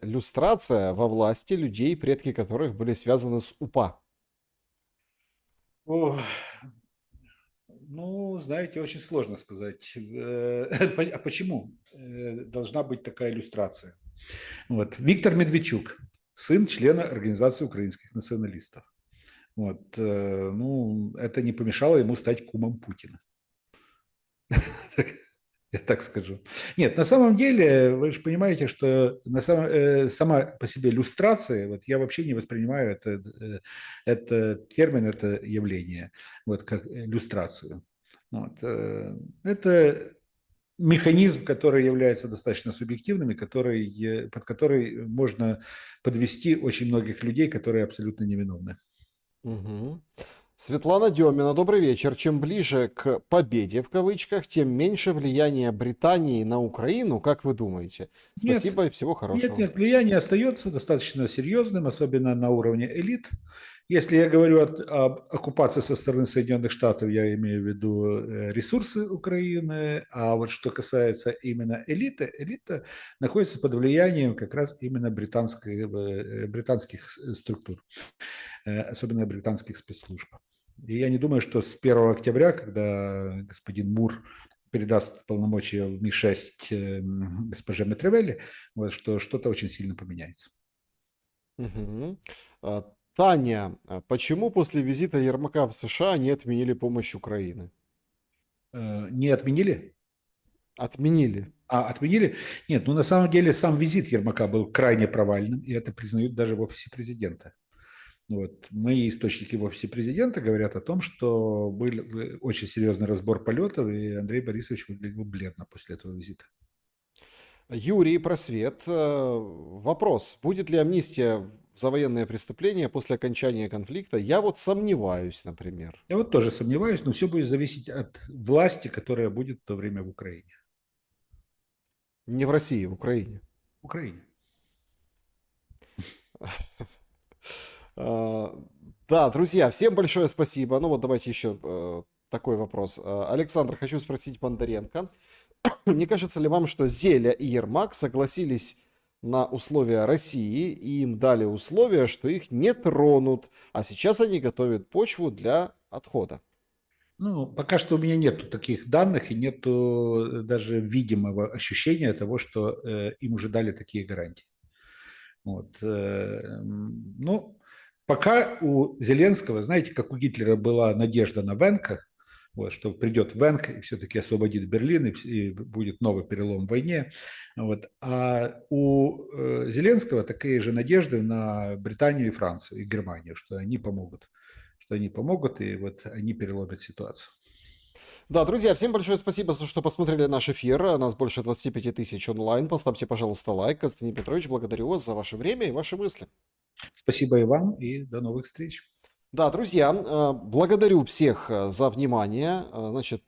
люстрация во власти людей, предки которых были связаны с УПА? О, ну, знаете, очень сложно сказать. А почему должна быть такая иллюстрация? Вот. Виктор Медведчук, сын члена Организации украинских националистов. Вот. Ну, это не помешало ему стать кумом Путина. Я так скажу. Нет, на самом деле, вы же понимаете, что сама по себе иллюстрация, вот я вообще не воспринимаю это термин, это явление, вот как иллюстрацию. Вот. Это механизм, который является достаточно субъективным, и под который можно подвести очень многих людей, которые абсолютно невиновны. Мгм. Светлана Демина, добрый вечер. Чем ближе к победе, в кавычках, тем меньше влияния Британии на Украину, как вы думаете? Нет, Спасибо и всего нет, хорошего. нет, влияние остается достаточно серьезным, особенно на уровне элит. Если я говорю об оккупации со стороны Соединенных Штатов, я имею в виду ресурсы Украины, а вот что касается именно элиты, элита находится под влиянием как раз именно британских структур, особенно британских спецслужб. И я не думаю, что с 1 октября, когда господин Мур передаст полномочия в Ми-6 госпоже Метревелли, вот, что что-то очень сильно поменяется. Мгм. Таня, почему после визита Ермака в США не отменили помощь Украины? Не отменили? Отменили. Отменили? Нет, ну на самом деле сам визит Ермака был крайне провальным, и это признают даже в офисе президента. Вот. Мои источники в офисе президента говорят о том, что был очень серьезный разбор полетов, и Андрей Борисович выглядел бледно после этого визита. Юрий Просвет. Вопрос. Будет ли амнистия за военные преступления после окончания конфликта? Я вот сомневаюсь, например. Я вот тоже сомневаюсь, но все будет зависеть от власти, которая будет в то время в Украине. Не в России, в Украине. В Украине. Да, друзья, всем большое спасибо. Ну вот давайте еще такой вопрос. Александр, хочу спросить Бондаренко. Не кажется ли вам, что Зеля и Ермак согласились на условия России и им дали условия, что их не тронут, а сейчас они готовят почву для отхода? Ну, пока что у меня нету таких данных и нету даже видимого ощущения того, что им уже дали такие гарантии. Вот. Ну, пока у Зеленского, знаете, как у Гитлера была надежда на Венка, вот, что придет Венк и все-таки освободит Берлин, и будет новый перелом в войне. Вот. А у Зеленского такие же надежды на Британию и Францию, и Германию, что они помогут. Что они помогут, и вот они переломят ситуацию. Да, друзья, всем большое спасибо, что посмотрели наш эфир. Нас больше 25 тысяч онлайн. Поставьте, пожалуйста, лайк. Константин Петрович, благодарю вас за ваше время и ваши мысли. Спасибо и вам, и до новых встреч. Да, друзья, благодарю всех за внимание. Значит,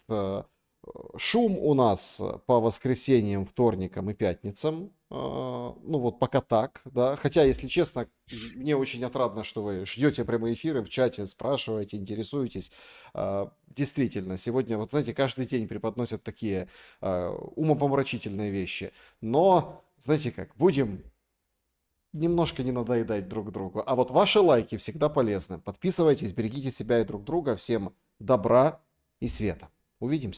шум у нас по воскресеньям, вторникам и пятницам. Ну вот пока так, да. Хотя, если честно, мне очень отрадно, что вы ждете прямые эфиры в чате, спрашиваете, интересуетесь. Действительно, сегодня, вот знаете, каждый день преподносят такие умопомрачительные вещи. Но, знаете как, будем немножко не надоедать друг другу. А вот ваши лайки всегда полезны. Подписывайтесь, берегите себя и друг друга. Всем добра и света. Увидимся.